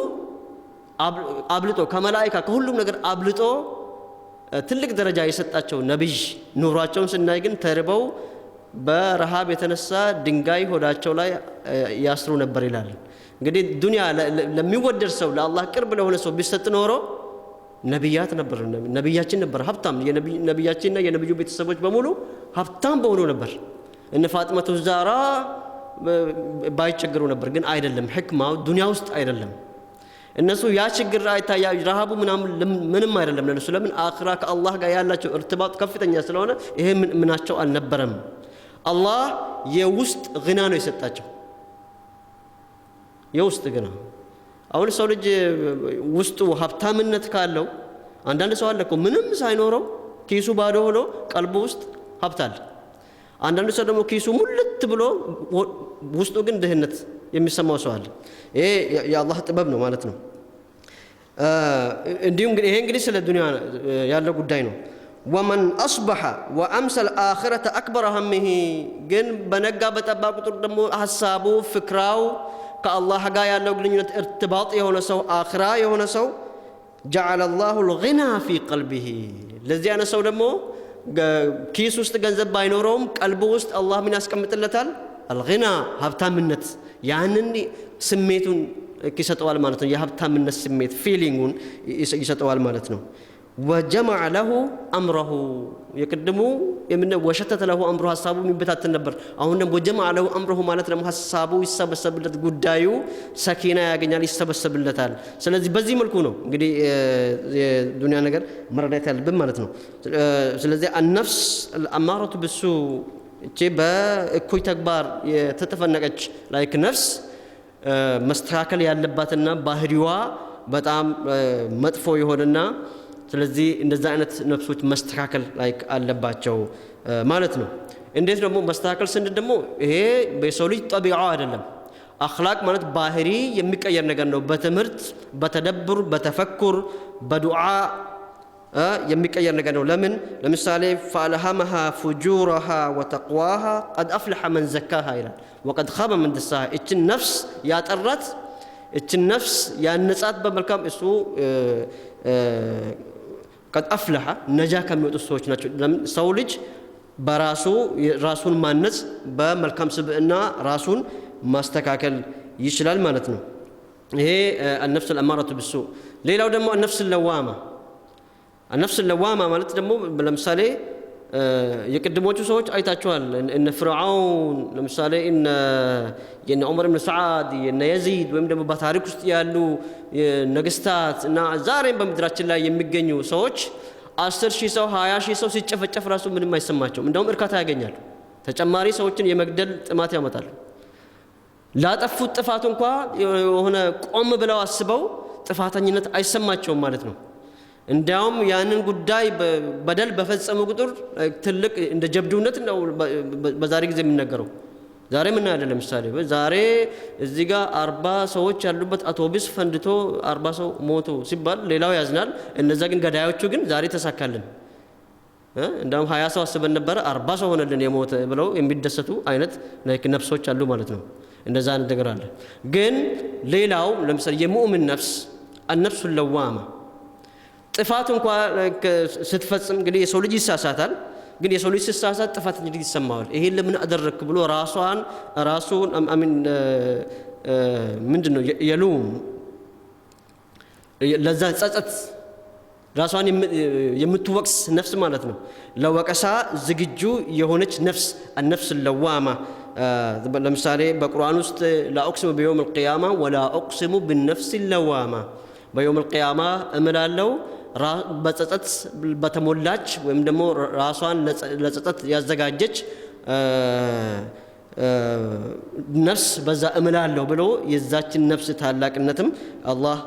አብልጦ ከመላእክት ከሁሉም ነገር አብልጦ ትልቅ ደረጃ የሰጣቸው ነብይ ኑሯቸውን ስናይ ግን ተርበው በረሃብ የተነሳ ድንጋይ ሆዳቸው ላይ ያስሩ ነበር ይላል። እንግዲህ ዱንያ ለሚወደድ ሰው ለአላህ ቅርብ ለሆነ ሰው ቢሰጥ ኖሮ ነብያት ነበር ነብያችን ነበር ሀብታም የነብያችንና የነብዩ ቤተሰቦች በሙሉ ሀብታም በሆኑ ነበር። እነ ፋጥመቱ ዛራ ባይቸገሩ ነበር። ግን አይደለም ሕክማው ዱንያ ውስጥ አይደለም። እነሱ ያ ችግር አይታያ ረሃቡ ምንም አይደለም ለነሱ። ለምን አኺራ ከአላህ ጋር ያላቸው እርትባጥ ከፍተኛ ስለሆነ ይሄ ምናቸው አልነበረም። አላህ የውስጥ ግና ነው የሰጣቸው። የውስጥ ግና አሁን ሰው ልጅ ውስጡ ሀብታምነት ካለው አንዳንድ ሰው አለ እኮ ምንም ሳይኖረው ኪሱ ባዶ ሆኖ ቀልቡ ውስጥ ሀብት አለ። አንዳንድ ሰው ደግሞ ኪሱ ሙልት ብሎ ውስጡ ግን ድህነት የሚሰማው ሰው አለ። ይሄ የአላህ ጥበብ ነው ማለት ነው። እንዲሁም ግን ይሄ እንግዲህ ስለ ዱንያ ያለው ጉዳይ ነው። ወመን አስበሐ ወአምሰ አልአኺረተ አክበረ ሀሚሂ ግን በነጋ በጠባ ቁጥር ደግሞ ሀሳቡ ፍክራው ከአላህ ጋር ያለው ግንኙነት እርትባጥ የሆነ ሰው አኺራ የሆነ ሰው ጀዐለ አላሁ አልጊና ፊ ቀልቢሂ ለዚህ አይነት ሰው ደግሞ ኪስ ውስጥ ገንዘብ ባይኖረውም ቀልቡ ውስጥ አላህ ምን ያስቀምጥለታል? አልጊና ሀብታምነት። ያንን ስሜቱን ይሰጠዋል ማለት ነው። የሀብታምነት ስሜት ፊሊንጉን ይሰጠዋል ማለት ነው። ወጀመዐ ለሁ አምረሁ የቅድሙ ወሸተተ ለሁ አምረሁ ሀሳቡ የሚበታትን ነበር። አሁን ደግሞ ወጀመዐ ለሁ አምረሁ ማለት ደግሞ ሀሳቡ ይሰበሰብለት፣ ጉዳዩ ሰኪና ያገኛል፣ ይሰበሰብለታል። ስለዚህ በዚህ መልኩ ነው እንግዲህ የዱንያ ነገር መረዳት ያለብን ማለት ነው። ስለዚህ አነፍስ አማረቱ ብሱ እቺ በእኩይ ተግባር የተተፈነቀች ላይክ ነፍስ መስተካከል ያለባትና ባህሪዋ በጣም መጥፎ የሆነና ስለዚህ እንደዛ አይነት ነፍሶች መስተካከል ላይክ አለባቸው ማለት ነው። እንዴት ደግሞ መስተካከል ስንል ደግሞ ይሄ በሰው ልጅ ጠቢዓው አይደለም። አኽላቅ ማለት ባህሪ የሚቀየር ነገር ነው። በትምህርት በተደብር በተፈኩር በዱዓ የሚቀየር ነገር ነው። ለምን ለምሳሌ ፈአልሃመሃ ፉጁረሃ ወተቅዋሃ ቀድ አፍለሐ መን ዘካሃ ይላል። ወቀድ ኻበ መን ደሳሃ። እችን ነፍስ ያጠራት እችን ነፍስ ያነጻት በመልካም እሱ ቀድ አፍለሐ ነጃ ከሚወጡ ሰዎች ናቸው። ሰው ልጅ በራሱ ራሱን ማነጽ በመልካም ስብዕና ራሱን ማስተካከል ይችላል ማለት ነው። ይሄ النفس الأمارة بالسوء። ሌላው ደግሞ النفس اللوامة። النفس اللوامة ማለት ደግሞ ለምሳሌ የቅድሞቹ ሰዎች አይታችኋል። እነ ፍርዓውን ለምሳሌ እነ ዑመር ኢብኑ ሰዓድ እነ የዚድ ወይም ደግሞ በታሪክ ውስጥ ያሉ ነገስታት እና ዛሬም በምድራችን ላይ የሚገኙ ሰዎች 10,000 ሰው 20,000 ሰው ሲጨፈጨፍ ራሱ ምንም አይሰማቸውም። እንደውም እርካታ ያገኛሉ። ተጨማሪ ሰዎችን የመግደል ጥማት ያመጣሉ። ላጠፉት ጥፋት እንኳ የሆነ ቆም ብለው አስበው ጥፋተኝነት አይሰማቸውም ማለት ነው። እንዲያውም ያንን ጉዳይ በደል በፈጸሙ ቁጥር ትልቅ እንደ ጀብዱነት ነው በዛሬ ጊዜ የሚነገረው። ዛሬ ምን አይደለም ለምሳሌ ዛሬ እዚህ ጋር 40 ሰዎች ያሉበት አውቶቡስ ፈንድቶ 40 ሰው ሞቶ ሲባል ሌላው ያዝናል። እነዛ ግን ገዳዮቹ ግን ዛሬ ተሳካልን፣ እንደውም 20 ሰው አስበን ነበር 40 ሰው ሆነልን የሞተ ብለው የሚደሰቱ አይነት ነፍሶች አሉ ማለት ነው። እንደዛ ነገር አለ። ግን ሌላው ለምሳሌ የሙእሚን ነፍስ النفس اللوامة ጥፋት እንኳን ስትፈጽም እንግዲህ የሰው ልጅ ይሳሳታል። ግን የሰው ልጅ ሲሳሳት ጥፋት እንግዲህ ይሰማዋል። ይሄን ለምን አደረክ ብሎ ራሱን አሚን ምንድነው የሉም ለዛ ጸጸት ራሷን የምትወቅስ ነፍስ ማለት ነው። ለወቀሳ ዝግጁ የሆነች ነፍስ النفس اللوامة። ለምሳሌ በቁርአን ውስጥ لا أقسم بيوم القيامة ولا أقسم بالنفس اللوامة በيوم القيامة እምላለው በጸጸት በተሞላች ወይም ደግሞ ራሷን ለጸጸት ያዘጋጀች ነፍስ በዛ እምላለው ብሎ የዛችን ነፍስ ታላቅነትም አላህ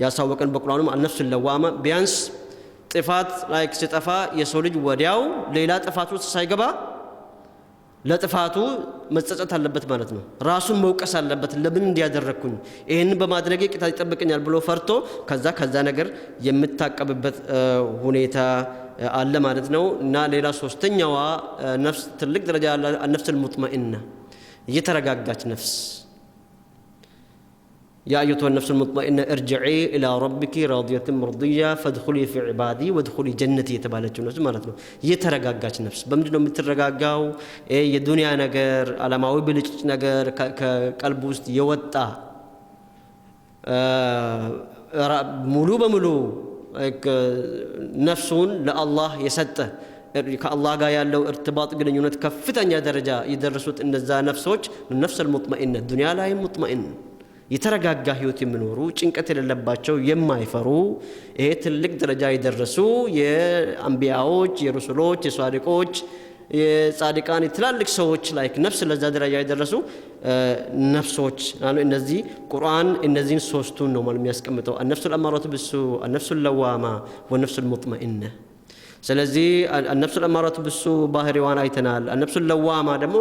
ያሳወቀን በቁርአኑ النفس اللوامة። ቢያንስ ጥፋት ላይ ሲጠፋ የሰው ልጅ ወዲያው ሌላ ጥፋት ውስጥ ሳይገባ ለጥፋቱ መጸጸት አለበት ማለት ነው። ራሱን መውቀስ አለበት። ለምን እንዲያደረኩኝ ይሄንን በማድረጌ ቅጣት ይጠብቀኛል ብሎ ፈርቶ ከዛ ነገር የምታቀብበት ሁኔታ አለ ማለት ነው። እና ሌላ ሶስተኛዋ ነፍስ ትልቅ ደረጃ ያለ النفس المطمئنة የተረጋጋች ነፍስ يا أيتها النفس المطمئنة ارجعي إلى ربك راضية مرضية فادخلي في عبادي وادخلي جنتي የተባለችው ነፍስ ማለት ነው። የተረጋጋች ነፍስ በምንድን ነው የምትረጋጋው? የዱንያ ነገር ዓለማዊ ብልጭ ነገር ከቀልብ ውስጥ የወጣ ሙሉ በሙሉ ነፍሱን ለአላህ የሰጠ ከአላህ ጋር ያለው እርትባጥ ግንኙነት ከፍተኛ ደረጃ የደረሱት እነዛ ነፍሶች ነፍስ المطمئنة ዱንያ ላይ ሙጥመኢን የተረጋጋ ህይወት የሚኖሩ ጭንቀት የሌለባቸው የማይፈሩ ይሄ ትልቅ ደረጃ የደረሱ የአንቢያዎች የረሱሎች የሷዲቆች የጻድቃን ትላልቅ ሰዎች ላይክ ነፍስ ለዛ ደረጃ የደረሱ ነፍሶች አሉ። እነዚህ ቁርአን እነዚህን ሶስቱን ነው ማለት የሚያስቀምጠው النفس الأمارة بالسوء النفس اللوامة والنفس المطمئنة። ስለዚህ النفس الأمارة بالسوء ባህሪዋን አይተናል። النفس اللوامة ደግሞ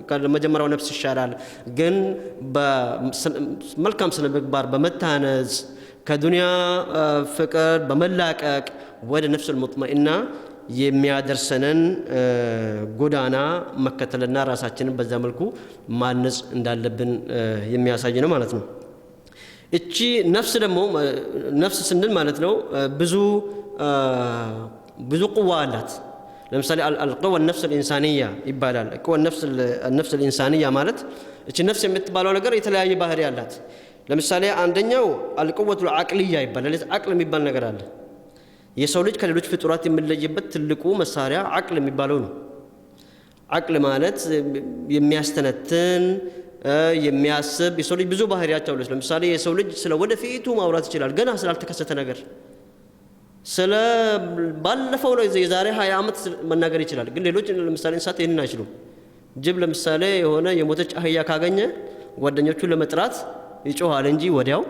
ከመጀመሪያው ነፍስ ይሻላል። ግን በመልካም ስነ ምግባር በመታነጽ ከዱንያ ፍቅር በመላቀቅ ወደ ነፍስ المطمئنة የሚያደርሰንን ጎዳና መከተልና ራሳችንን በዛ መልኩ ማነጽ እንዳለብን የሚያሳይ ነው ማለት ነው። እቺ ነፍስ ደግሞ ነፍስ ስንል ማለት ነው ብዙ ቁዋ አላት። ለምሳሌ القوة النفس الإنسانية ይባላል። القوة النفس الإنسانية ማለት እቺ ነፍስ የምትባለው ነገር የተለያየ ባህሪ አላት። ለምሳሌ አንደኛው القوة العقلية ይባላል። አቅል የሚባል ነገር አለ። የሰው ልጅ ከሌሎች ፍጡራት የሚለይበት ትልቁ መሳሪያ አቅል የሚባለው ነው። አቅል ማለት የሚያስተነትን የሚያስብ የሰው ልጅ ብዙ ባህሪያት አሉት። ለምሳሌ የሰው ልጅ ስለ ወደፊቱ ማውራት ይችላል፣ ገና ስላልተከሰተ ነገር ስለ ባለፈው ነው የዛሬ 20 ዓመት መናገር ይችላል። ግን ሌሎች ለምሳሌ እንስሳት ይሄንን አይችሉም። ጅብ ለምሳሌ የሆነ የሞተች አህያ ካገኘ ጓደኞቹን ለመጥራት ይጮሃል እንጂ ወዲያው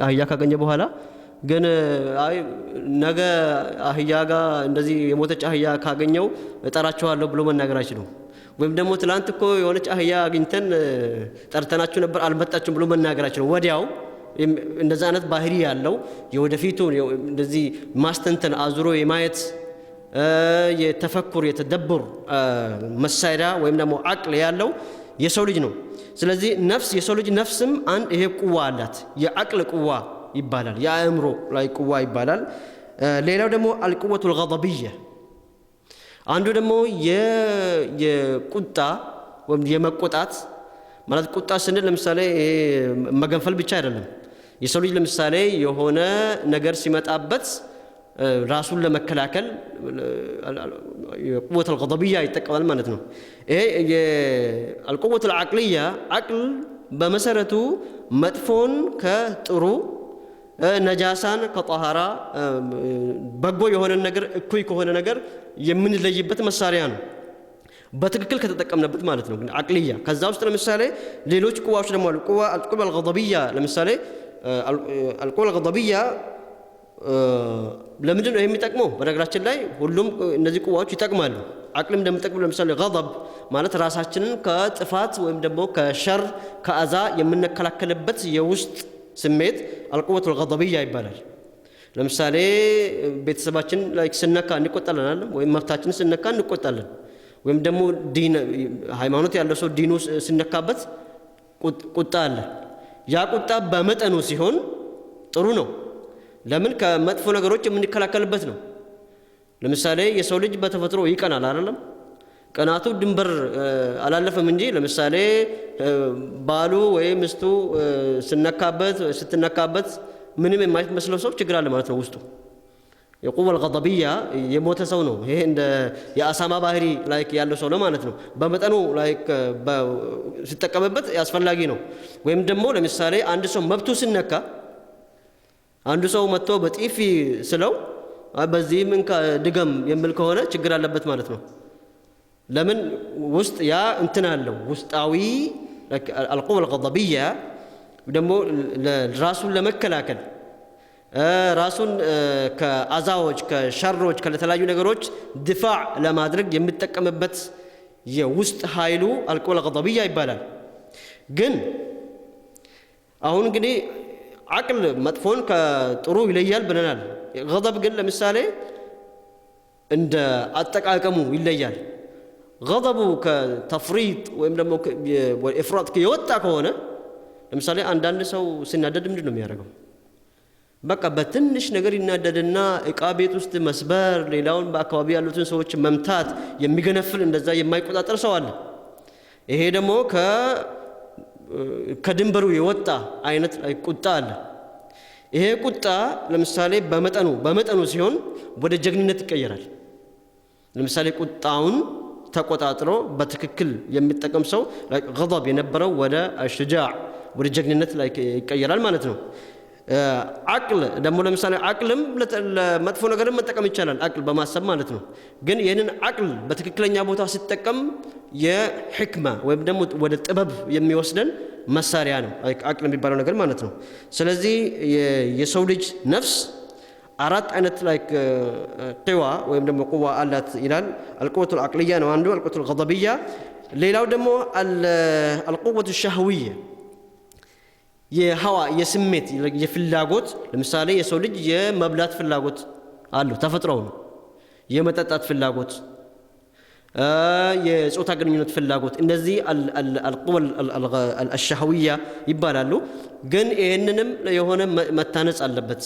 አህያ ካገኘ በኋላ ግን ነገ አህያ ጋር እንደዚህ የሞተች አህያ ካገኘው እጠራቸዋለሁ ብሎ መናገር አይችሉም። ወይም ደግሞ ትላንት እኮ የሆነች አህያ አግኝተን ጠርተናችሁ ነበር አልመጣችሁም ብሎ መናገራችን ነው። ወዲያው እንደዛ አይነት ባህሪ ያለው የወደፊቱን እንደዚህ ማስተንተን አዙሮ የማየት የተፈኩር የተደብር መሳሪያ ወይም ደግሞ አቅል ያለው የሰው ልጅ ነው። ስለዚህ ነፍስ የሰው ልጅ ነፍስም አንድ ይሄ ቁዋ አላት። የአቅል ቁዋ ይባላል፣ የአእምሮ ላይ ቁዋ ይባላል። ሌላው ደግሞ አልቁወቱል ገደብያ አንዱ ደግሞ የቁጣ ወይም የመቆጣት ማለት ቁጣ ስንል ለምሳሌ መገንፈል ብቻ አይደለም። የሰው ልጅ ለምሳሌ የሆነ ነገር ሲመጣበት ራሱን ለመከላከል የቁወቱል ገደብያ ይጠቀማል ማለት ነው። ይሄ የአልቁወቱል አቅልያ አቅል በመሰረቱ መጥፎን ከጥሩ ነጃሳን ከጣሃራ በጎ የሆነ ነገር እኩይ ከሆነ ነገር የምንለይበት መሳሪያ ነው በትክክል ከተጠቀምነበት ማለት ነው። አቅልያ ከዛ ውስጥ ለምሳሌ ሌሎች ቁዋዎች ደግሞ አሉ። አልቁዋ አልገደብያ ለምሳሌ አልቁዋ አልገደብያ ለምንድን ነው የሚጠቅመው? በነገራችን ላይ ሁሉም እነዚህ ቁዋዎች ይጠቅማሉ። አቅልም እንደምጠቅም ለምሳሌ ገደብ ማለት ራሳችንን ከጥፋት ወይም ደግሞ ከሸር ከአዛ የምንከላከልበት የውስጥ ስሜት አልቁወቱል ገደብያ ይባላል። ለምሳሌ ቤተሰባችን ላይ ስነካ እንቆጣለን ወይም መብታችን ስነካ እንቆጣለን። ወይም ደግሞ ዲን ሃይማኖት ያለው ሰው ዲኑ ሲነካበት ቁጣ አለ። ያ ቁጣ በመጠኑ ሲሆን ጥሩ ነው። ለምን? ከመጥፎ ነገሮች የምንከላከልበት ነው። ለምሳሌ የሰው ልጅ በተፈጥሮ ይቀናል አይደለም? ቀናቱ ድንበር አላለፈም እንጂ ለምሳሌ ባሉ ወይ ምስቱ ስትነካበት ምንም የማይመስለው ሰው ችግር አለ ማለት ነው ውስጡ። የቁዋ አልገደብያ የሞተ ሰው ነው። ይሄ እንደ የአሳማ ባህሪ ላይክ ያለው ሰው ነው ማለት ነው። በመጠኑ ላይክ ሲጠቀምበት አስፈላጊ ነው። ወይም ደግሞ ለምሳሌ አንድ ሰው መብቱ ሲነካ አንዱ ሰው መጥቶ በጥፊ ስለው በዚህ ምን ድገም የሚል ከሆነ ችግር አለበት ማለት ነው። ለምን? ውስጥ ያ እንትን አለው ውስጣዊ አልቁዋ አልገደብያ ደግሞ ራሱን ለመከላከል ራሱን ከአዛዎች ከሸሮች ከተለያዩ ነገሮች ድፋዕ ለማድረግ የሚጠቀምበት የውስጥ ኃይሉ አልቁዋ አልገደብያ ይባላል። ግን አሁን እንግዲህ አቅል መጥፎን ከጥሩ ይለያል ብለናል። ገደብ ግን ለምሳሌ እንደ አጠቃቀሙ ይለያል። ገደቡ ከተፍሪጥ ወይም ደግሞ ኢፍራጥ የወጣ ከሆነ ለምሳሌ አንዳንድ ሰው ሲናደድ ምንድን ነው የሚያደርገው? በቃ በትንሽ ነገር ይናደድና እቃ ቤት ውስጥ መስበር፣ ሌላውን በአካባቢ ያሉትን ሰዎች መምታት የሚገነፍል እንደዛ የማይቆጣጠር ሰው አለ። ይሄ ደግሞ ከድንበሩ የወጣ አይነት ቁጣ አለ። ይሄ ቁጣ ለምሳሌ በመጠኑ ሲሆን ወደ ጀግንነት ይቀየራል። ለምሳሌ ቁጣውን ተቆጣጥሮ በትክክል የሚጠቀም ሰው ገደብ የነበረው ወደ ሽጃዕ ወደ ጀግንነት ላይ ይቀየራል ማለት ነው። አቅል ደግሞ ለምሳሌ አቅልም ለመጥፎ ነገር መጠቀም ይቻላል፣ አቅል በማሰብ ማለት ነው። ግን ይህንን አቅል በትክክለኛ ቦታ ሲጠቀም የሕክማ ወይም ደግሞ ወደ ጥበብ የሚወስደን መሳሪያ ነው አቅል የሚባለው ነገር ማለት ነው። ስለዚህ የሰው ልጅ ነፍስ አራት አይነት ቂዋ ወይም ደግሞ ቁዋ አላት ይላል። አልቁወቱል አቅልያ ነው አንዱ፣ አልቁወቱል ገደብያ። ሌላው ደግሞ አልቁወቱ ሸህውያ የሀዋ የስሜት የፍላጎት። ለምሳሌ የሰው ልጅ የመብላት ፍላጎት አለው ተፈጥሮው ነው። የመጠጣት ፍላጎት፣ የጾታ ግንኙነት ፍላጎት፣ እነዚህ አልቁዋ አልሸህውያ ይባላሉ። ግን ይህንንም የሆነ መታነጽ አለበት፣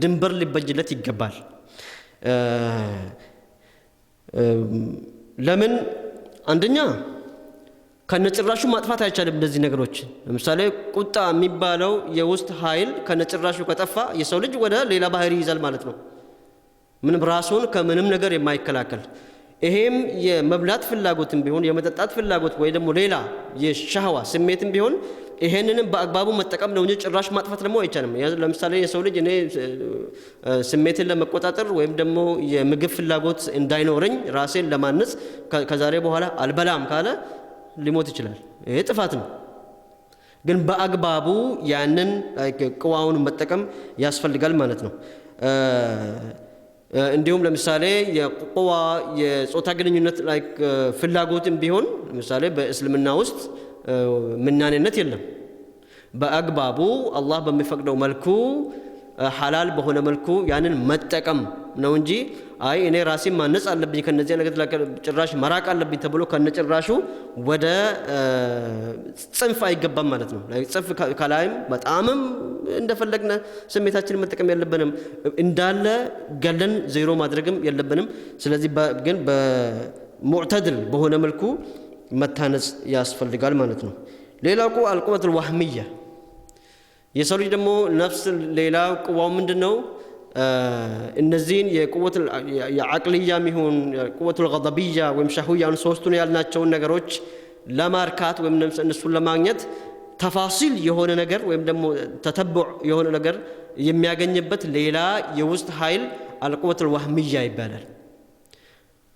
ድንበር ሊበጅለት ይገባል። ለምን? አንደኛ ከነጭራሹ ማጥፋት አይቻልም እነዚህ ነገሮች። ለምሳሌ ቁጣ የሚባለው የውስጥ ኃይል ከነጭራሹ ከጠፋ የሰው ልጅ ወደ ሌላ ባህሪ ይይዛል ማለት ነው፣ ምንም ራሱን ከምንም ነገር የማይከላከል። ይሄም የመብላት ፍላጎትም ቢሆን የመጠጣት ፍላጎት ወይ ደግሞ ሌላ የሻህዋ ስሜትም ቢሆን ይሄንንም በአግባቡ መጠቀም ነው እንጂ ጭራሽ ማጥፋት ደግሞ አይቻልም። ለምሳሌ የሰው ልጅ እኔ ስሜትን ለመቆጣጠር ወይም ደግሞ የምግብ ፍላጎት እንዳይኖረኝ ራሴን ለማነጽ ከዛሬ በኋላ አልበላም ካለ ሊሞት ይችላል። ይሄ ጥፋት ነው። ግን በአግባቡ ያንን ቅዋውን መጠቀም ያስፈልጋል ማለት ነው። እንዲሁም ለምሳሌ የቁዋ የጾታ ግንኙነት ላይ ፍላጎትም ቢሆን ለምሳሌ በእስልምና ውስጥ ምናኔነት የለም። በአግባቡ አላህ በሚፈቅደው መልኩ ሐላል በሆነ መልኩ ያንን መጠቀም ነው እንጂ አይ እኔ ራሴን ማነጽ አለብኝ ከነዚህ ነገር ጭራሽ መራቅ አለብኝ ተብሎ ከነጭራሹ ወደ ጽንፍ አይገባም ማለት ነው። ጽንፍ ከላይም በጣምም እንደፈለግነ ስሜታችንን መጠቀም የለብንም፣ እንዳለ ገለን ዜሮ ማድረግም የለብንም። ስለዚህ ግን በሙዕተድል በሆነ መልኩ መታነጽ ያስፈልጋል ማለት ነው። ሌላው አልቁወቱል ወህሚያ የሰው ልጅ ደግሞ ነፍስ ሌላ ቁዋው ምንድነው? እነዚህን የቁወት የዓቅልያም ይሁን ቁወቱል ገደብያ ወይም ሸህውያን ሶስቱን ያልናቸውን ነገሮች ለማርካት ወይም እነሱን ለማግኘት ተፋሲል የሆነ ነገር ወይም ደግሞ ተተብዕ የሆነ ነገር የሚያገኝበት ሌላ የውስጥ ኃይል አልቁወቱል ወህሚያ ይባላል።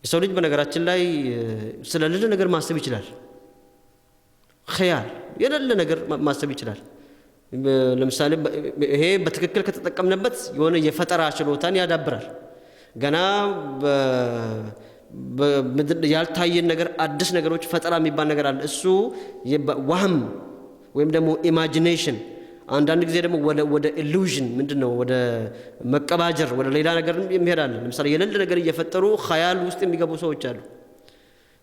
የሰው ልጅ በነገራችን ላይ ስለሌለ ነገር ማሰብ ይችላል። ኸያል የሌለ ነገር ማሰብ ይችላል። ለምሳሌ ይሄ በትክክል ከተጠቀምነበት የሆነ የፈጠራ ችሎታን ያዳብራል። ገና ያልታየን ነገር አዲስ ነገሮች ፈጠራ የሚባል ነገር አለ። እሱ ወህም ወይም ደግሞ ኢማጂኔሽን፣ አንዳንድ ጊዜ ደግሞ ወደ ኢሉዥን ምንድነው ወደ መቀባጀር ወደ ሌላ ነገር የሚሄዳል። ለምሳሌ የሌለ ነገር እየፈጠሩ ኸያል ውስጥ የሚገቡ ሰዎች አሉ።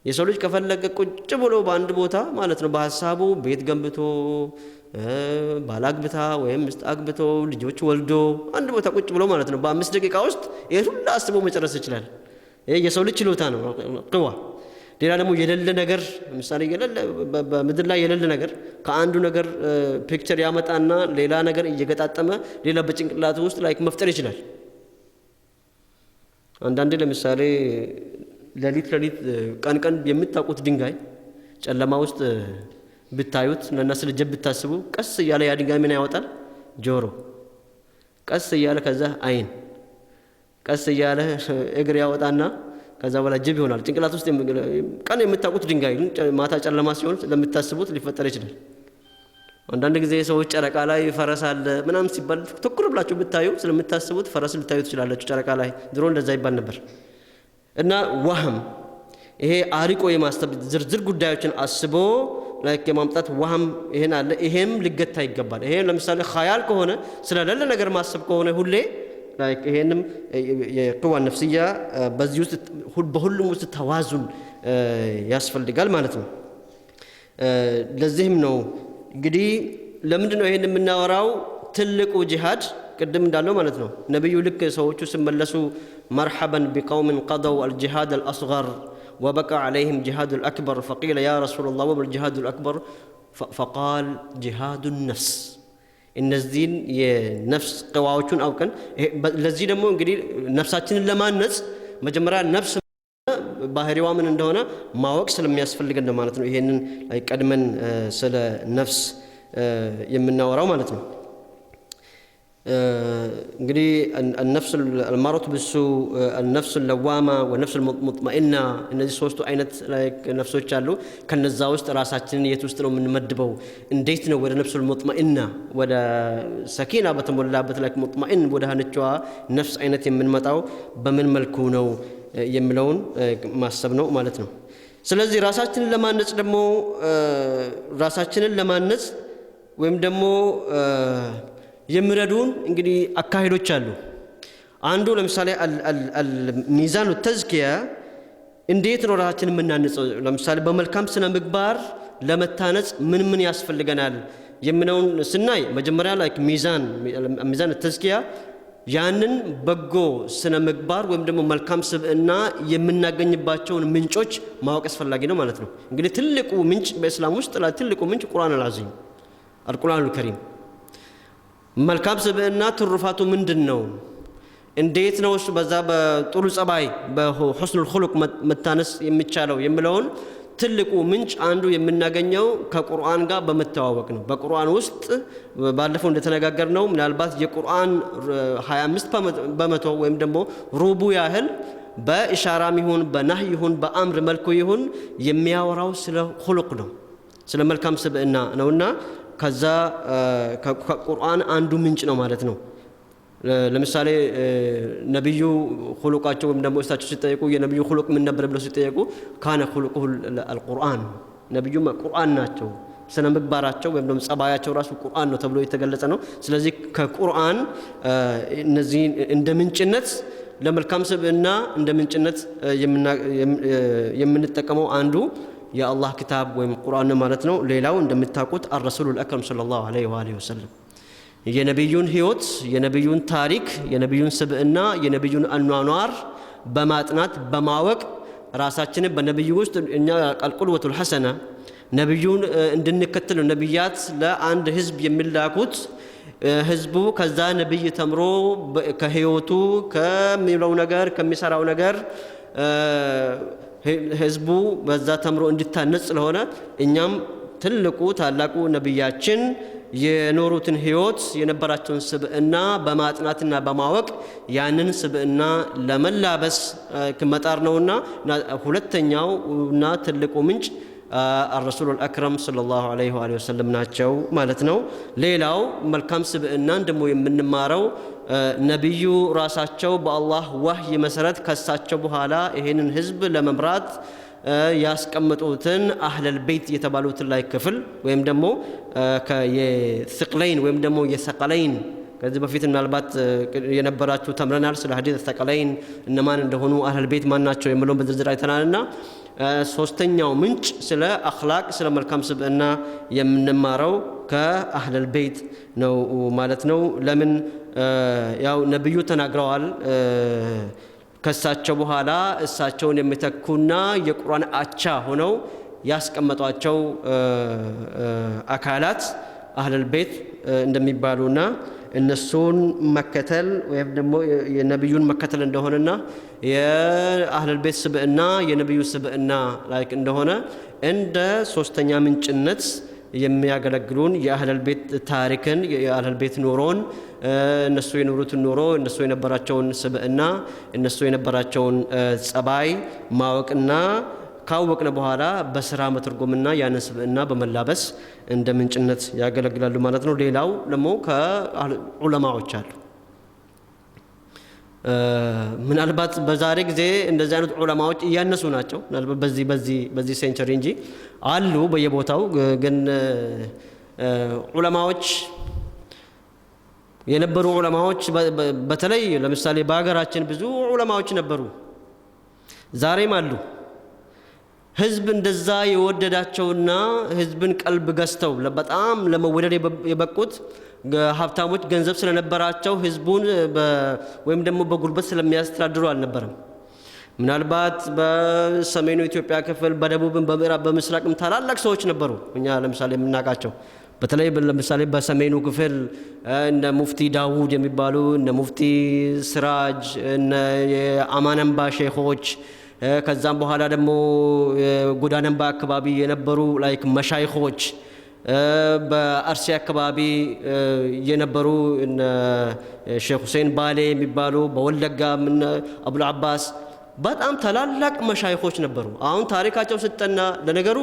የሰው ልጅ ከፈለገ ቁጭ ብሎ በአንድ ቦታ ማለት ነው በሐሳቡ ቤት ገንብቶ ባላግብታ ወይም ምስት አግብቶ ልጆች ወልዶ አንድ ቦታ ቁጭ ብሎ ማለት ነው በ5 ደቂቃ ውስጥ ይሄን ሁሉ አስቦ መጨረስ ይችላል። ይሄ የሰው ልጅ ችሎታ ነው ቅዋ። ሌላ ደግሞ የሌለ ነገር ለምሳሌ የሌለ በምድር ላይ የሌለ ነገር ከአንዱ ነገር ፒክቸር ያመጣና ሌላ ነገር እየገጣጠመ ሌላ በጭንቅላቱ ውስጥ ላይክ መፍጠር ይችላል። አንዳንዴ ለምሳሌ ሌሊት ቀን የምታውቁት ድንጋይ ጨለማ ውስጥ ብታዩት እና ስለጀብ ብታስቡ ቀስ እያለ ያ ድንጋይ ምን ያወጣል? ጆሮ፣ ቀስ እያለ ከዛ አይን፣ ቀስ እያለ እግር ያወጣና ከዛ በኋላ ጅብ ይሆናል። ጭንቅላት ውስጥ ቀን የምታውቁት ድንጋይ ማታ ጨለማ ሲሆን ለምታስቡት ሊፈጠር ይችላል። አንዳንድ ጊዜ ሰዎች ጨረቃ ላይ ፈረስ አለ ምናምን ሲባል ትኩር ብላችሁ ብታዩ ስለምታስቡት ፈረስ ልታዩ ትችላላችሁ ጨረቃ ላይ። ድሮ እንደዛ ይባል ነበር። እና ወህም ይሄ አሪቆ የማስተብ ዝርዝር ጉዳዮችን አስቦ ላይክ የማምጣት ወህም ይሄን አለ። ይሄም ሊገታ ይገባል። ይሄ ለምሳሌ ኸያል ከሆነ ስለሌለ ነገር ማሰብ ከሆነ ሁሌ ላይክ ይሄንም የቅዋ ነፍስያ በዚህ ውስጥ በሁሉም ውስጥ ተዋዙን ያስፈልጋል ማለት ነው። ለዚህም ነው እንግዲህ ለምንድን ነው ይሄን የምናወራው? ትልቁ ጂሃድ ቅድም እንዳለው ማለት ነው ነብዩ ልክ ሰዎቹ ሲመለሱ መርሐበን ቢቀውምን ቀደው አልጂሃድ አልአስገር وبقى عليهم جهاد الأكبر فقيل يا رسول الله وما الجهاد الأكبر فقال جهاد النفس እነዚህን የነፍስ ቅዋዎቹን አውቀን ለዚህ ደግሞ እንግዲህ ነፍሳችንን ለማነጽ መጀመሪያ ነፍስ ባህሪዋ ምን እንደሆነ ማወቅ ስለሚያስፈልገን ነው ማለት ነው። ይሄንን ቀድመን ስለ ነፍስ የምናወራው ማለት ነው። እንግዲህ النفس المارة بالسوء النفس اللوامة والنفس المطمئنة እነዚህ ሶስቱ አይነት ነፍሶች አሉ። ከነዛ ውስጥ ራሳችንን የት ውስጥ ነው የምንመድበው? እንዴት ነው ወደ ነፍስ المطمئنة ወደ ሰኪና በተሞላበት ላይ ሙጥማኢን ወደ ሆነችዋ ነፍስ አይነት የምንመጣው በምን መልኩ ነው የሚለውን ማሰብ ነው ማለት ነው። ስለዚህ ራሳችንን ለማነጽ ደግሞ ራሳችንን ለማነጽ ወይም ደግሞ የሚረዱን እንግዲህ አካሄዶች አሉ። አንዱ ለምሳሌ ሚዛኑ ተዝኪያ እንዴት ነው ራሳችንን የምናነጸው? ለምሳሌ በመልካም ስነ ምግባር ለመታነጽ ምን ያስፈልገናል የምነውን ስናይ መጀመሪያ ላይ ሚዛን ተዝኪያ ያንን በጎ ስነ ምግባር ወይም ደግሞ መልካም ስብዕና የምናገኝባቸውን ምንጮች ማወቅ አስፈላጊ ነው ማለት ነው። እንግዲህ ትልቁ ምንጭ በእስላም ውስጥ ትልቁ ምንጭ ቁርአን አልዓዚም አልቁርአኑል ከሪም። መልካም ስብዕና ትሩፋቱ ምንድነው? እንዴት ነው እሱ በዛ በጥሩ ጸባይ በሁስኑል ኹሉቅ መታነስ የሚቻለው የሚለውን ትልቁ ምንጭ አንዱ የምናገኘው ከቁርአን ጋር በመተዋወቅ ነው። በቁርአን ውስጥ ባለፈው እንደተነጋገርነው ምናልባት የቁርአን 25% ወይም ደግሞ ሩቡ ያህል በኢሻራም ይሁን በነህይ ይሁን በአምር መልኩ ይሁን የሚያወራው ስለ ኹሉቅ ነው፣ ስለ መልካም ስብዕና ነውና ከዛ ከቁርአን አንዱ ምንጭ ነው ማለት ነው። ለምሳሌ ነብዩ ኹሉቃቸው ወይም ደግሞ እሳቸው ሲጠየቁ የነብዩ ኹሉቅ ምን ነበር ብለው ሲጠየቁ ካነ ኹሉቁሁ አልቁርአን ነብዩ ቁርአን ናቸው ስነ ምግባራቸው ወይም ደግሞ ጸባያቸው ራሱ ቁርአን ነው ተብሎ የተገለጸ ነው ስለዚህ ከቁርአን እነዚህ እንደ ምንጭነት ለመልካም ስብዕና እንደ ምንጭነት የምንጠቀመው አንዱ የአላህ ክታብ ወይም ቁርአን ማለት ነው ሌላው እንደምታውቁት አርረሱሉል አክረም ሰለላሁ ዐለይሂ ወሰለም የነብዩን ህይወት የነብዩን ታሪክ የነብዩን ስብዕና የነብዩን አኗኗር በማጥናት በማወቅ ራሳችንን በነብዩ ውስጥ እኛ ቁድወቱል ሐሰና ነብዩን እንድንከተል ነብያት ለአንድ ህዝብ የሚላኩት ህዝቡ ከዛ ነብይ ተምሮ ከህይወቱ ከሚለው ነገር ከሚሰራው ነገር ህዝቡ በዛ ተምሮ እንዲታነጽ ስለሆነ እኛም ትልቁ ታላቁ ነብያችን የኖሩትን ህይወት የነበራቸውን ስብዕና በማጥናትና በማወቅ ያንን ስብዕና ለመላበስ ከመጣር ነውና ሁለተኛውና ትልቁ ምንጭ الرسول الأكرم صلى الله عليه وآله وسلم ናቸው ማለት ነው ሌላው መልካም ስብዕናን ደግሞ የምንማረው ነብዩ ራሳቸው በአላህ ወህይ መሰረት ከሳቸው በኋላ ይሄንን ህዝብ ለመምራት ያስቀመጡትን አህለል ቤት የተባሉትን ላይ ክፍል ወይም ደግሞ የثقلين ወይም ደግሞ የሰቀለይን ከዚህ በፊት ምናልባት የነበራችሁ ተምረናል ስለ ሐዲስ ሰቀለይን እነማን እንደሆኑ አህለል ቤት ማን ናቸው የሚለውን በዝርዝር አይተናልና ሶስተኛው ምንጭ ስለ አኽላቅ ስለ መልካም ስብዕና የምንማረው ከአህለል ቤት ነው ማለት ነው ለምን ያው ነብዩ ተናግረዋል ከሳቸው በኋላ እሳቸውን የሚተኩና የቁርአን አቻ ሆነው ያስቀመጧቸው አካላት አህለል ቤት እንደሚባሉና እነሱን መከተል ወይም ደግሞ የነብዩን መከተል እንደሆነና የአህለል ቤት ስብዕና የነብዩ ስብዕና ላይክ እንደሆነ እንደ ሶስተኛ ምንጭነት የሚያገለግሉን የአህለል ቤት ታሪክን የአህለል ቤት ኑሮን እነሱ የኖሩትን ኑሮ እነሱ የነበራቸውን ስብዕና እነሱ የነበራቸውን ጸባይ ማወቅና ካወቅነ በኋላ በስራ መተርጎምና ያንን ስብዕና በመላበስ እንደ ምንጭነት ያገለግላሉ ማለት ነው ሌላው ደግሞ ከዑለማዎች አሉ ምናልባት በዛሬ ጊዜ እንደዚህ አይነት ዑለማዎች እያነሱ ናቸው ምናልባት በዚህ ሴንቸሪ እንጂ አሉ በየቦታው ግን ዑለማዎች የነበሩ ዑለማዎች በተለይ ለምሳሌ በአገራችን ብዙ ዑለማዎች ነበሩ ዛሬም አሉ ህዝብ እንደዛ የወደዳቸውና ህዝብን ቀልብ ገዝተው በጣም ለመወደድ የበቁት ሀብታሞች ገንዘብ ስለነበራቸው ህዝቡን ወይም ደግሞ በጉልበት ስለሚያስተዳድሩ አልነበረም ምናልባት በሰሜኑ ኢትዮጵያ ክፍል በደቡብም በምዕራብ በምስራቅም ታላላቅ ሰዎች ነበሩ እኛ ለምሳሌ የምናውቃቸው በተለይ ለምሳሌ በሰሜኑ ክፍል እነ ሙፍቲ ዳውድ የሚባሉ እነ ሙፍቲ ስራጅ እነ የአማነምባ ሼኾች ከዛም በኋላ ደግሞ ጎዳነምባ አካባቢ የነበሩ ላይክ መሻይኾች በአርሲ አካባቢ የነበሩ እነ ሼኽ ሁሴን ባሌ የሚባሉ በወለጋ ምን አቡል አባስ በጣም ታላላቅ መሻይኾች ነበሩ አሁን ታሪካቸው ሲጠና ለነገሩ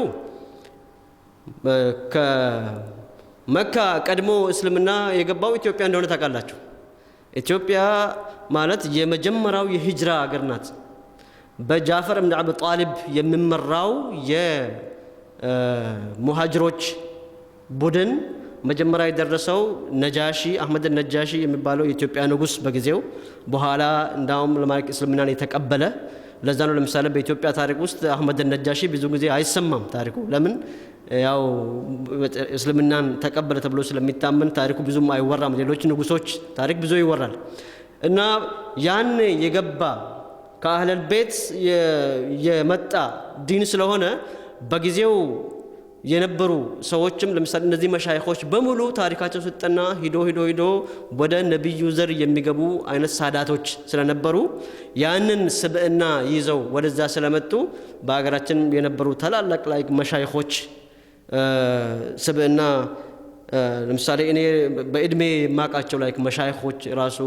ከመካ ቀድሞ እስልምና የገባው ኢትዮጵያ እንደሆነ ታውቃላችሁ ኢትዮጵያ ማለት የመጀመሪያው የሂጅራ ሀገር ናት በጃፈር ኢብኑ አቢ ጣሊብ የሚመራው የሙሃጅሮች ቡድን መጀመሪያ የደረሰው ነጃሺ አህመድ ነጃሺ የሚባለው የኢትዮጵያ ንጉስ በጊዜው በኋላ እንዳውም ለማይክ እስልምናን የተቀበለ ለዛ ነው ለምሳሌ በኢትዮጵያ ታሪክ ውስጥ አህመድ ነጃሺ ብዙ ጊዜ አይሰማም ታሪኩ ለምን ያው እስልምናን ተቀበለ ተብሎ ስለሚታመን ታሪኩ ብዙም አይወራም ሌሎች ንጉሶች ታሪክ ብዙ ይወራል እና ያን የገባ ከአህለል ቤት የመጣ ዲን ስለሆነ በጊዜው የነበሩ ሰዎችም ለምሳሌ እነዚህ መሻይኾች በሙሉ ታሪካቸው ሲጠና ሂዶ ወደ ነብዩ ዘር የሚገቡ አይነት ሳዳቶች ስለነበሩ ያንን ስብዕና ይዘው ወደዛ ስለመጡ በአገራችን የነበሩ ታላላቅ ላይ መሻይኾች ስብዕና ለምሳሌ እኔ በእድሜ ማቃቸው ላይ መሻይኾች ራሱ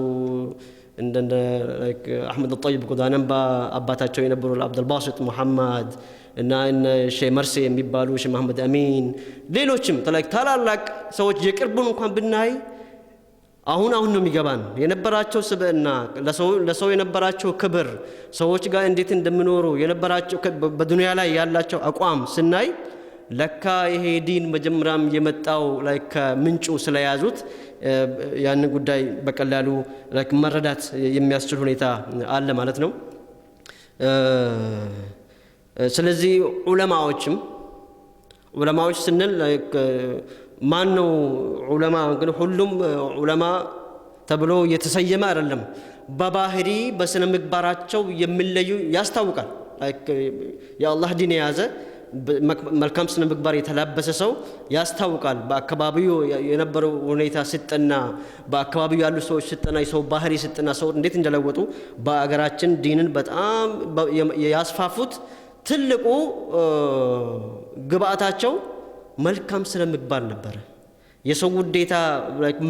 እንደነ ላይክ አህመድ الطيب ጎዳነምባ አባታቸው የነበሩ አብዱል ባሲጥ መሐመድ እና ሼህ መርሲ የሚባሉ ሼህ መሐመድ አሚን ሌሎችም ታላላቅ ሰዎች የቅርቡን እንኳን ብናይ አሁን ነው የሚገባን የነበራቸው ስብዕና ለሰው የነበራቸው ክብር ሰዎች ጋር እንዴት እንደሚኖሩ የነበራቸው በዱንያ ላይ ያላቸው አቋም ስናይ ለካ ይሄ ዲን መጀመሪያም የመጣው ላይክ ምንጩ ስለያዙት ያን ጉዳይ በቀላሉ ላይክ መረዳት የሚያስችል ሁኔታ አለ ማለት ነው። ስለዚህ ዑለማዎች ስንል ላይክ ማን ነው ዑለማ? ግን ሁሉም ዑለማ ተብሎ የተሰየመ አይደለም። በባህሪ በስነ ምግባራቸው የሚለዩ ያስታውቃል። ላይክ የአላህ ዲን የያዘ መልካም ስነ ምግባር የተላበሰ ሰው ያስታውቃል። በአካባቢው የነበረው ሁኔታ ስጠና በአካባቢው ያሉ ሰዎች ስጠና የሰው ባህሪ ስጠና ሰው እንዴት እንደለወጡ በአገራችን ዲንን በጣም ያስፋፉት ትልቁ ግብአታቸው መልካም ስነ ምግባር ነበር። የሰው ውዴታ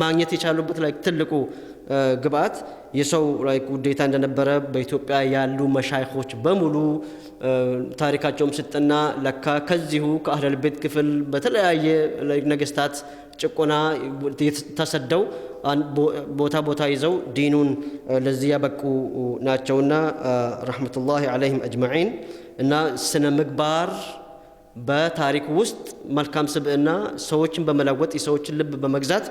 ማግኘት የቻሉበት ትልቁ ግብአት የሰው ውዴታ እንደነበረ በኢትዮጵያ ያሉ መሻይኾች በሙሉ ታሪካቸውም ስጠና ለካ ከዚሁ ከአህለል ቤት ክፍል በተለያየ ነገስታት ጭቆና ተሰደው ቦታ ይዘው ዲኑን ለዚህ ያበቁ ናቸውና ረሕመቱላሂ ዐለይሂም አጅመዒን። እና ስነ ምግባር በታሪክ ውስጥ መልካም ስብዕና ሰዎችን በመለወጥ የሰዎችን ልብ በመግዛት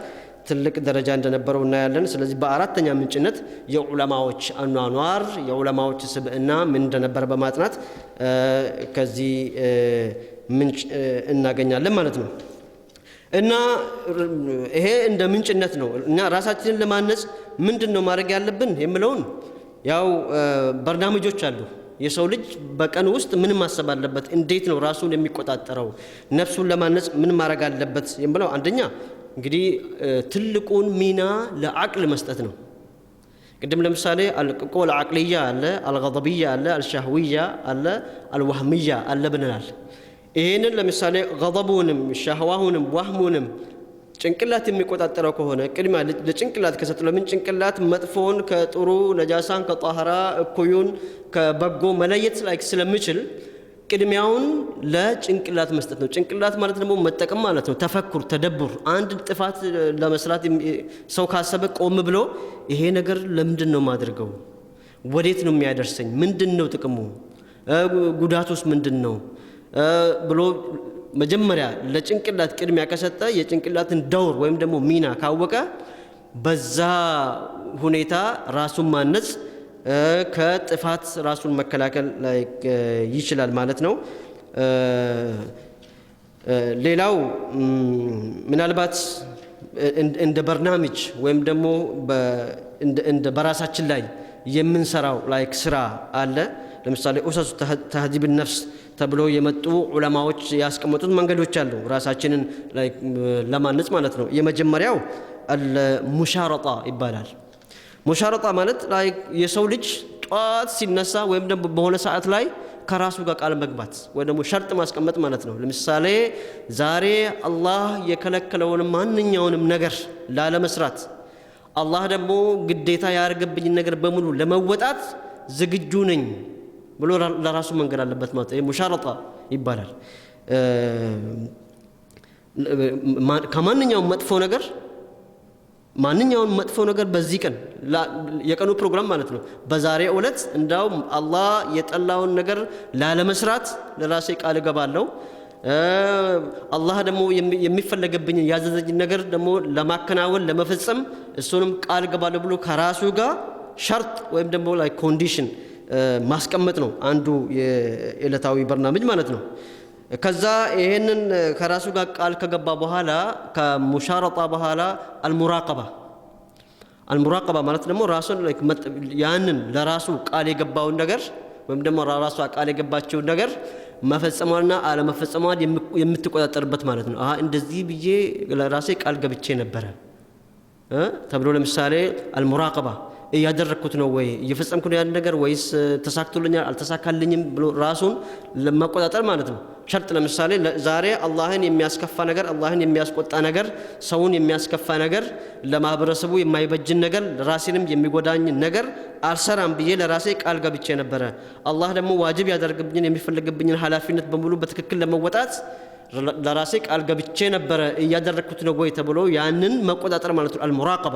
ትልቅ ደረጃ እንደነበረው እናያለን። ስለዚህ በአራተኛ ምንጭነት የዑለማዎች አኗኗር የዑለማዎች ስብዕና ምን እንደነበረ በማጥናት ከዚህ ምንጭ እናገኛለን ማለት ነው። እና ይሄ እንደ ምንጭነት ነው። እኛ ራሳችንን ለማነጽ ምንድነው ማድረግ ያለብን የሚለውን ያው በርናምጆች አሉ። የሰው ልጅ በቀን ውስጥ ምን ማሰብ አለበት? እንዴት ነው ራሱን የሚቆጣጠረው? ነፍሱን ለማነጽ ምን ማድረግ አለበት የሚለው አንደኛ እንግዲህ ትልቁን ሚና ለአቅል መስጠት ነው። ቅድም ለምሳሌ አልቆል አቅልያ አለ፣ አልገضብያ አለ፣ አልሻህዊያ አለ፣ አልወህምያ አለ ብለናል። ይሄንን ለምሳሌ ገضቡንም ሻህዋሁንም ወህሙንም ጭንቅላት የሚቆጣጠረው ከሆነ ቅድሚያ ለጭንቅላት ከሰጡ ለምን ጭንቅላት መጥፎን ከጥሩ ነጃሳን ከጣህራ እኩዩን ከበጎ መለየት ስለሚችል ቅድሚያውን ለጭንቅላት መስጠት ነው። ጭንቅላት ማለት ደግሞ መጠቀም ማለት ነው። ተፈኩር ተደቡር አንድ ጥፋት ለመስራት ሰው ካሰበ ቆም ብሎ ይሄ ነገር ለምንድን ነው ማድረገው? ወዴት ነው የሚያደርሰኝ? ምንድነው ጥቅሙ? ጉዳቱስ ምንድነው? ብሎ መጀመሪያ ለጭንቅላት ቅድሚያ ከሰጠ የጭንቅላትን ደውር ወይም ደግሞ ሚና ካወቀ በዛ ሁኔታ ራሱን ማነጽ ከጥፋት ራሱን መከላከል ይችላል ማለት ነው። ሌላው ምናልባት እንደ በርናምጅ ወይም ደግሞ እንደ በራሳችን ላይ የምንሰራው ስራ አለ። ለምሳሌ ኡሰሱ ተህዚብ ነፍስ ተብሎ የመጡ ዑለማዎች ያስቀመጡት መንገዶች አሉ ራሳችንን ለማነጽ ማለት ነው። የመጀመሪያው አልሙሻረጣ ይባላል። ሙሻረጣ ማለት የሰው ልጅ ጧት ሲነሳ ወይም ደግሞ በሆነ ሰዓት ላይ ከራሱ ጋር ቃል መግባት ወይ ደግሞ ሸርጥ ማስቀመጥ ማለት ነው። ለምሳሌ ዛሬ አላህ የከለከለውን ማንኛውንም ነገር ላለመስራት አላህ ደግሞ ግዴታ ያደረገብኝ ነገር በሙሉ ለመወጣት ዝግጁ ነኝ ብሎ ለራሱ መንገድ አለበት ማለት ነው። ሙሻረጣ ይባላል። ከማንኛውም መጥፎ ነገር በዚህ ቀን የቀኑ ፕሮግራም ማለት ነው በዛሬ ዕለት እንዳውም አላህ የጠላውን ነገር ላለመስራት ለራሴ ቃል እገባለሁ። አላህ ደግሞ የሚፈለገብኝ ያዘዘኝ ነገር ደግሞ ለማከናወን ለመፈጸም እሱንም ቃል እገባለሁ ብሎ ከራሱ ጋር ሸርጥ ወይም ደግሞ ኮንዲሽን ማስቀመጥ ነው አንዱ የዕለታዊ በርናምጅ ማለት ነው። ከዛ ይሄንን ከራሱ ጋር ቃል ከገባ በኋላ ከሙሻረጣ በኋላ አልሙራቀባ ማለት ደግሞ ራሱን ያንን ለራሱ ቃል የገባውን ነገር ወይም ደግሞ ራሷ ቃል የገባችውን ነገር መፈጸሟና አለመፈጸሟን የምትቆጣጠርበት ማለት ነው። እንደዚህ ብዬ ለራሴ ቃል ገብቼ ነበረ ተብሎ ለምሳሌ አልሙራቀባ እያደረኩት ነው ወይ እየፈጸምኩ ነው ያን ነገር ወይስ ተሳክቶልኛል አልተሳካልኝም ብሎ ራሱን ለመቆጣጠር ማለት ነው። ሸርጥ ለምሳሌ ዛሬ አላህን የሚያስከፋ ነገር አላህን የሚያስቆጣ ነገር ሰውን የሚያስከፋ ነገር ለማህበረሰቡ የማይበጅን ነገር ራሴንም የሚጎዳኝ ነገር አልሰራም ብዬ ለራሴ ቃል ገብቼ ነበረ። አላህ ደግሞ ዋጅብ ያደርግብኝን የሚፈልግብኝን ኃላፊነት በሙሉ በትክክል ለመወጣት ለራሴ ቃል ገብቼ ነበረ እያደረኩት ነው ወይ ተብሎ ያንን መቆጣጠር ማለት ነው። አልሙራቀባ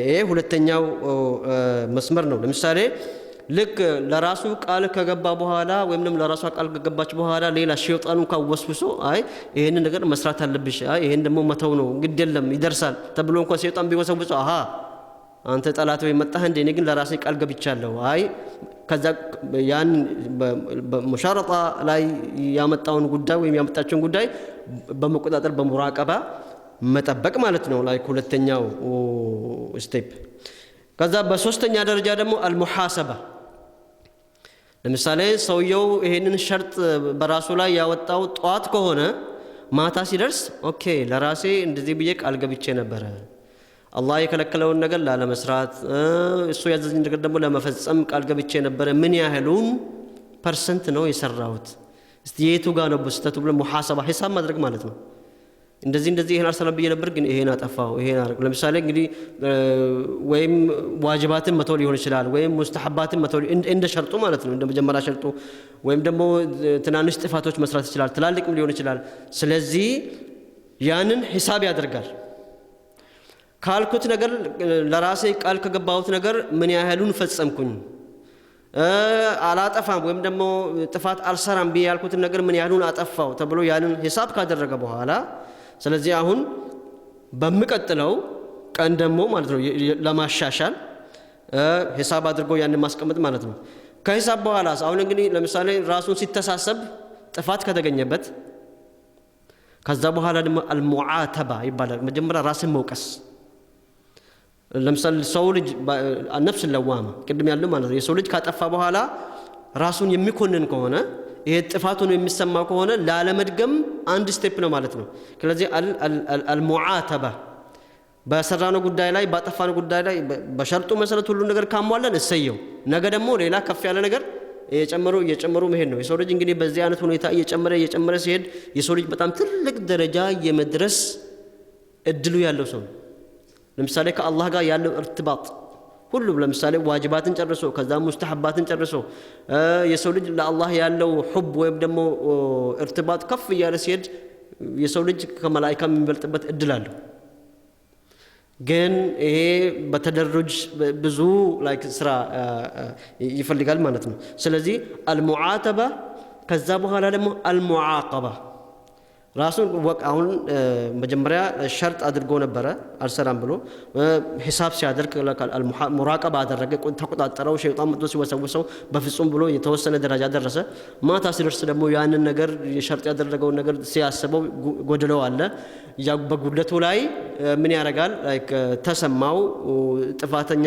ይሄ ሁለተኛው መስመር ነው። ለምሳሌ ልክ ለራሱ ቃል ከገባ በኋላ ወይም ደግሞ ለራሷ ቃል ከገባች በኋላ ሌላ ሸይጣኑ ካወስብሶ አይ ይሄን ነገር መስራት አለብሽ፣ አይ ይሄን ደግሞ መተው ነው ግድ የለም ይደርሳል ተብሎ እንኳን ሸይጣን ቢወሰብሶ አሃ አንተ ጠላት ወይ መጣህ እንዴ እኔ ግን ለራሴ ቃል ገብቻለሁ አይ ከዛ ያን በሙሻረጣ ላይ ያመጣውን ጉዳይ ወይም ያመጣቸውን ጉዳይ በመቆጣጠር በሙራቀባ መጠበቅ ማለት ነው። ላይ ሁለተኛው ስቴፕ። ከዛ በሶስተኛ ደረጃ ደግሞ አልሙሐሰባ። ለምሳሌ ሰውየው ይሄንን ሸርጥ በራሱ ላይ ያወጣው ጧት ከሆነ ማታ ሲደርስ ኦኬ ለራሴ እንደዚህ ብዬ ቃል ገብቼ ነበረ አላህ የከለከለውን ነገር ላለመስራት እሱ ያዘዘኝ ነገር ደግሞ ለመፈጸም ቃል ገብቼ ነበረ ምን ያህሉን ፐርሰንት ነው የሰራሁት እስቲ የቱ ጋር ነው በስተቱ ብለ ሙሐሰባ ሂሳብ ማድረግ ማለት ነው። እንደዚህ ይሄን አልሰራም ብዬ ነበር ግን ይሄን አጠፋው ይሄን አርግ። ለምሳሌ እንግዲህ ወይም ዋጅባትን መተው ሊሆን ይችላል ወይም ሙስተሐባትን መተው እንደ ሸርጡ ማለት ነው እንደ መጀመሪያ ሸርጡ ወይም ደግሞ ትናንሽ ጥፋቶች መስራት ይችላል ትላልቅም ሊሆን ይችላል። ስለዚህ ያንን ሂሳብ ያደርጋል። ካልኩት ነገር ለራሴ ቃል ከገባሁት ነገር ምን ያህሉን ፈጸምኩኝ አላጠፋም ወይም ደግሞ ጥፋት አልሰራም ብዬ ያልኩት ነገር ምን ያህሉን አጠፋው ተብሎ ያንን ሂሳብ ካደረገ በኋላ ስለዚህ አሁን በሚቀጥለው ቀን ደግሞ ማለት ነው ለማሻሻል ሂሳብ አድርጎ ያንን ማስቀመጥ ማለት ነው። ከሂሳብ በኋላ አሁን እንግዲህ ለምሳሌ ራሱን ሲተሳሰብ ጥፋት ከተገኘበት ከዛ በኋላ ደግሞ አልሙዓተባ ይባላል። መጀመሪያ ራስን መውቀስ። ለምሳሌ ሰው ልጅ ነፍስ ለዋማ ቅድም ያለው ማለት ነው የሰው ልጅ ካጠፋ በኋላ ራሱን የሚኮንን ከሆነ ይሄ ጥፋቱን የሚሰማ ከሆነ ላለመድገም አንድ ስቴፕ ነው ማለት ነው። ስለዚህ አልሙዓተባ በሰራነው ጉዳይ ላይ ባጠፋነው ጉዳይ ላይ በሸርጡ መሰረት ሁሉ ነገር ካሟለን እሰየው ነገ ደግሞ ሌላ ከፍ ያለ ነገር እየጨመሩ መሄድ ነው። የሰው ልጅ እንግዲህ በዚህ አይነት ሁኔታ እየጨመረ ሲሄድ የሰው ልጅ በጣም ትልቅ ደረጃ የመድረስ እድሉ ያለው ሰው ነው። ለምሳሌ ከአላህ ጋር ያለው እርትባጥ ሁሉ ለምሳሌ ዋጅባትን ጨርሶ ከዛ ሙስተሐባትን ጨርሶ የሰው ልጅ ለአላህ ያለው ሑብ ወይም ደግሞ እርትባጥ ከፍ እያለ ሲሄድ የሰው ልጅ ከመላእክት የሚበልጥበት እድል አለው። ግን ይሄ በተደረጅ ብዙ ላይክ ስራ ይፈልጋል ማለት ነው። ስለዚህ አልሙዓተባ ከዛ በኋላ ደግሞ አልሙዓቀባ ራሱን አሁን መጀመሪያ ሸርጥ አድርጎ ነበረ አልሰራም ብሎ ሂሳብ ሲያደርግ ሙራቀባ አደረገ ተቆጣጠረው ሸይጣን መጥቶ ሲወሰውሰው በፍጹም ብሎ የተወሰነ ደረጃ ደረሰ። ማታ ሲደርስ ደግሞ ያንን ነገር የሸርጥ ያደረገው ነገር ሲያስበው ጎድለው አለ። ያ በጉድለቱ ላይ ምን ያደርጋል ላይክ ተሰማው ጥፋተኛ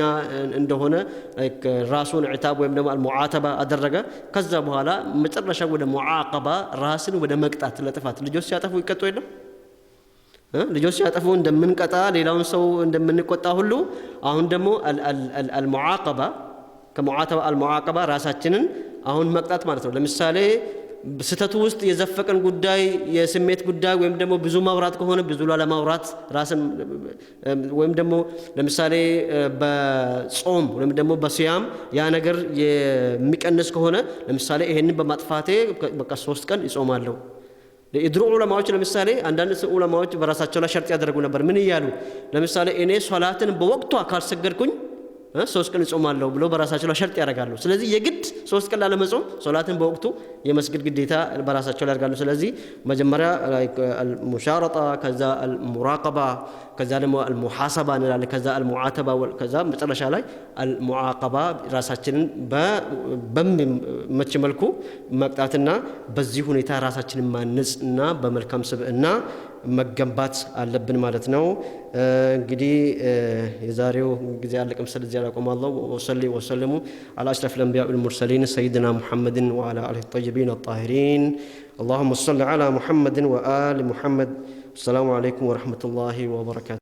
እንደሆነ ላይክ ራሱን ዕታብ ወይም ደግሞ አልሙዓተባ አደረገ። ከዛ በኋላ መጨረሻ ወደ ሙዓቀባ ራስን ወደ መቅጣት ለጥፋት ልጆች ሲያጠፉ ይቀጡ የለም ልጆች ሲያጠፉ እንደምንቀጣ ሌላውን ሰው እንደምንቆጣ ሁሉ አሁን ደግሞ አልሙዓቀባ ከሙዓተባ አልሙዓቀባ ራሳችንን አሁን መቅጣት ማለት ነው። ለምሳሌ ስተቱ ውስጥ የዘፈቀን ጉዳይ የስሜት ጉዳይ ወይም ደግሞ ብዙ ማውራት ከሆነ ብዙ ላለማውራት ራስን ወይም ደግሞ ለምሳሌ በጾም ወይም ደግሞ በሲያም ያ ነገር የሚቀንስ ከሆነ ለምሳሌ ይሄንን በማጥፋቴ በቃ 3 ቀን ይጾማለሁ። የድሮ ዑለማዎች ለምሳሌ አንዳንድ ዑለማዎች በራሳቸው ላይ ሸርጥ ያደረጉ ነበር። ምን ይያሉ ለምሳሌ እኔ ሶላትን በወቅቷ ካልሰገድኩኝ 3 ቀን እጾማለሁ ብሎ በራሳቸው ላይ ሸርጥ ያደርጋሉ። ስለዚህ የግድ 3 ቀን ላለመጾም ሶላትን በወቅቱ የመስገድ ግዴታ በራሳቸው ላይ ያደርጋሉ። ስለዚህ መጀመሪያ አልሙሻረጣ ከዛ አልሙራቀባ ከዛ ደግሞ አልሙሐሰባ እንላለን ከዛ አልሙዓተባ ከዛ መጨረሻ ላይ አልሙዓቀባ ራሳችንን በመቼ መልኩ መቅጣትና በዚህ ሁኔታ ራሳችንን ማነጽና በመልካም ስብዕና መገንባት አለብን ማለት ነው። እንግዲህ የዛሬው ጊዜ አለቀም። ስለዚህ ያቆማለሁ። ወሰሊ ወሰለሙ አላ አሽረፊል አንቢያ ወል ሙርሰሊን ሰይድና ሙሐመድን ወአላ አሊሂ ጠይቢን አጣሂሪን اللهم صل على محمد وآل محمد السلام عليكم ورحمة الله وبركاته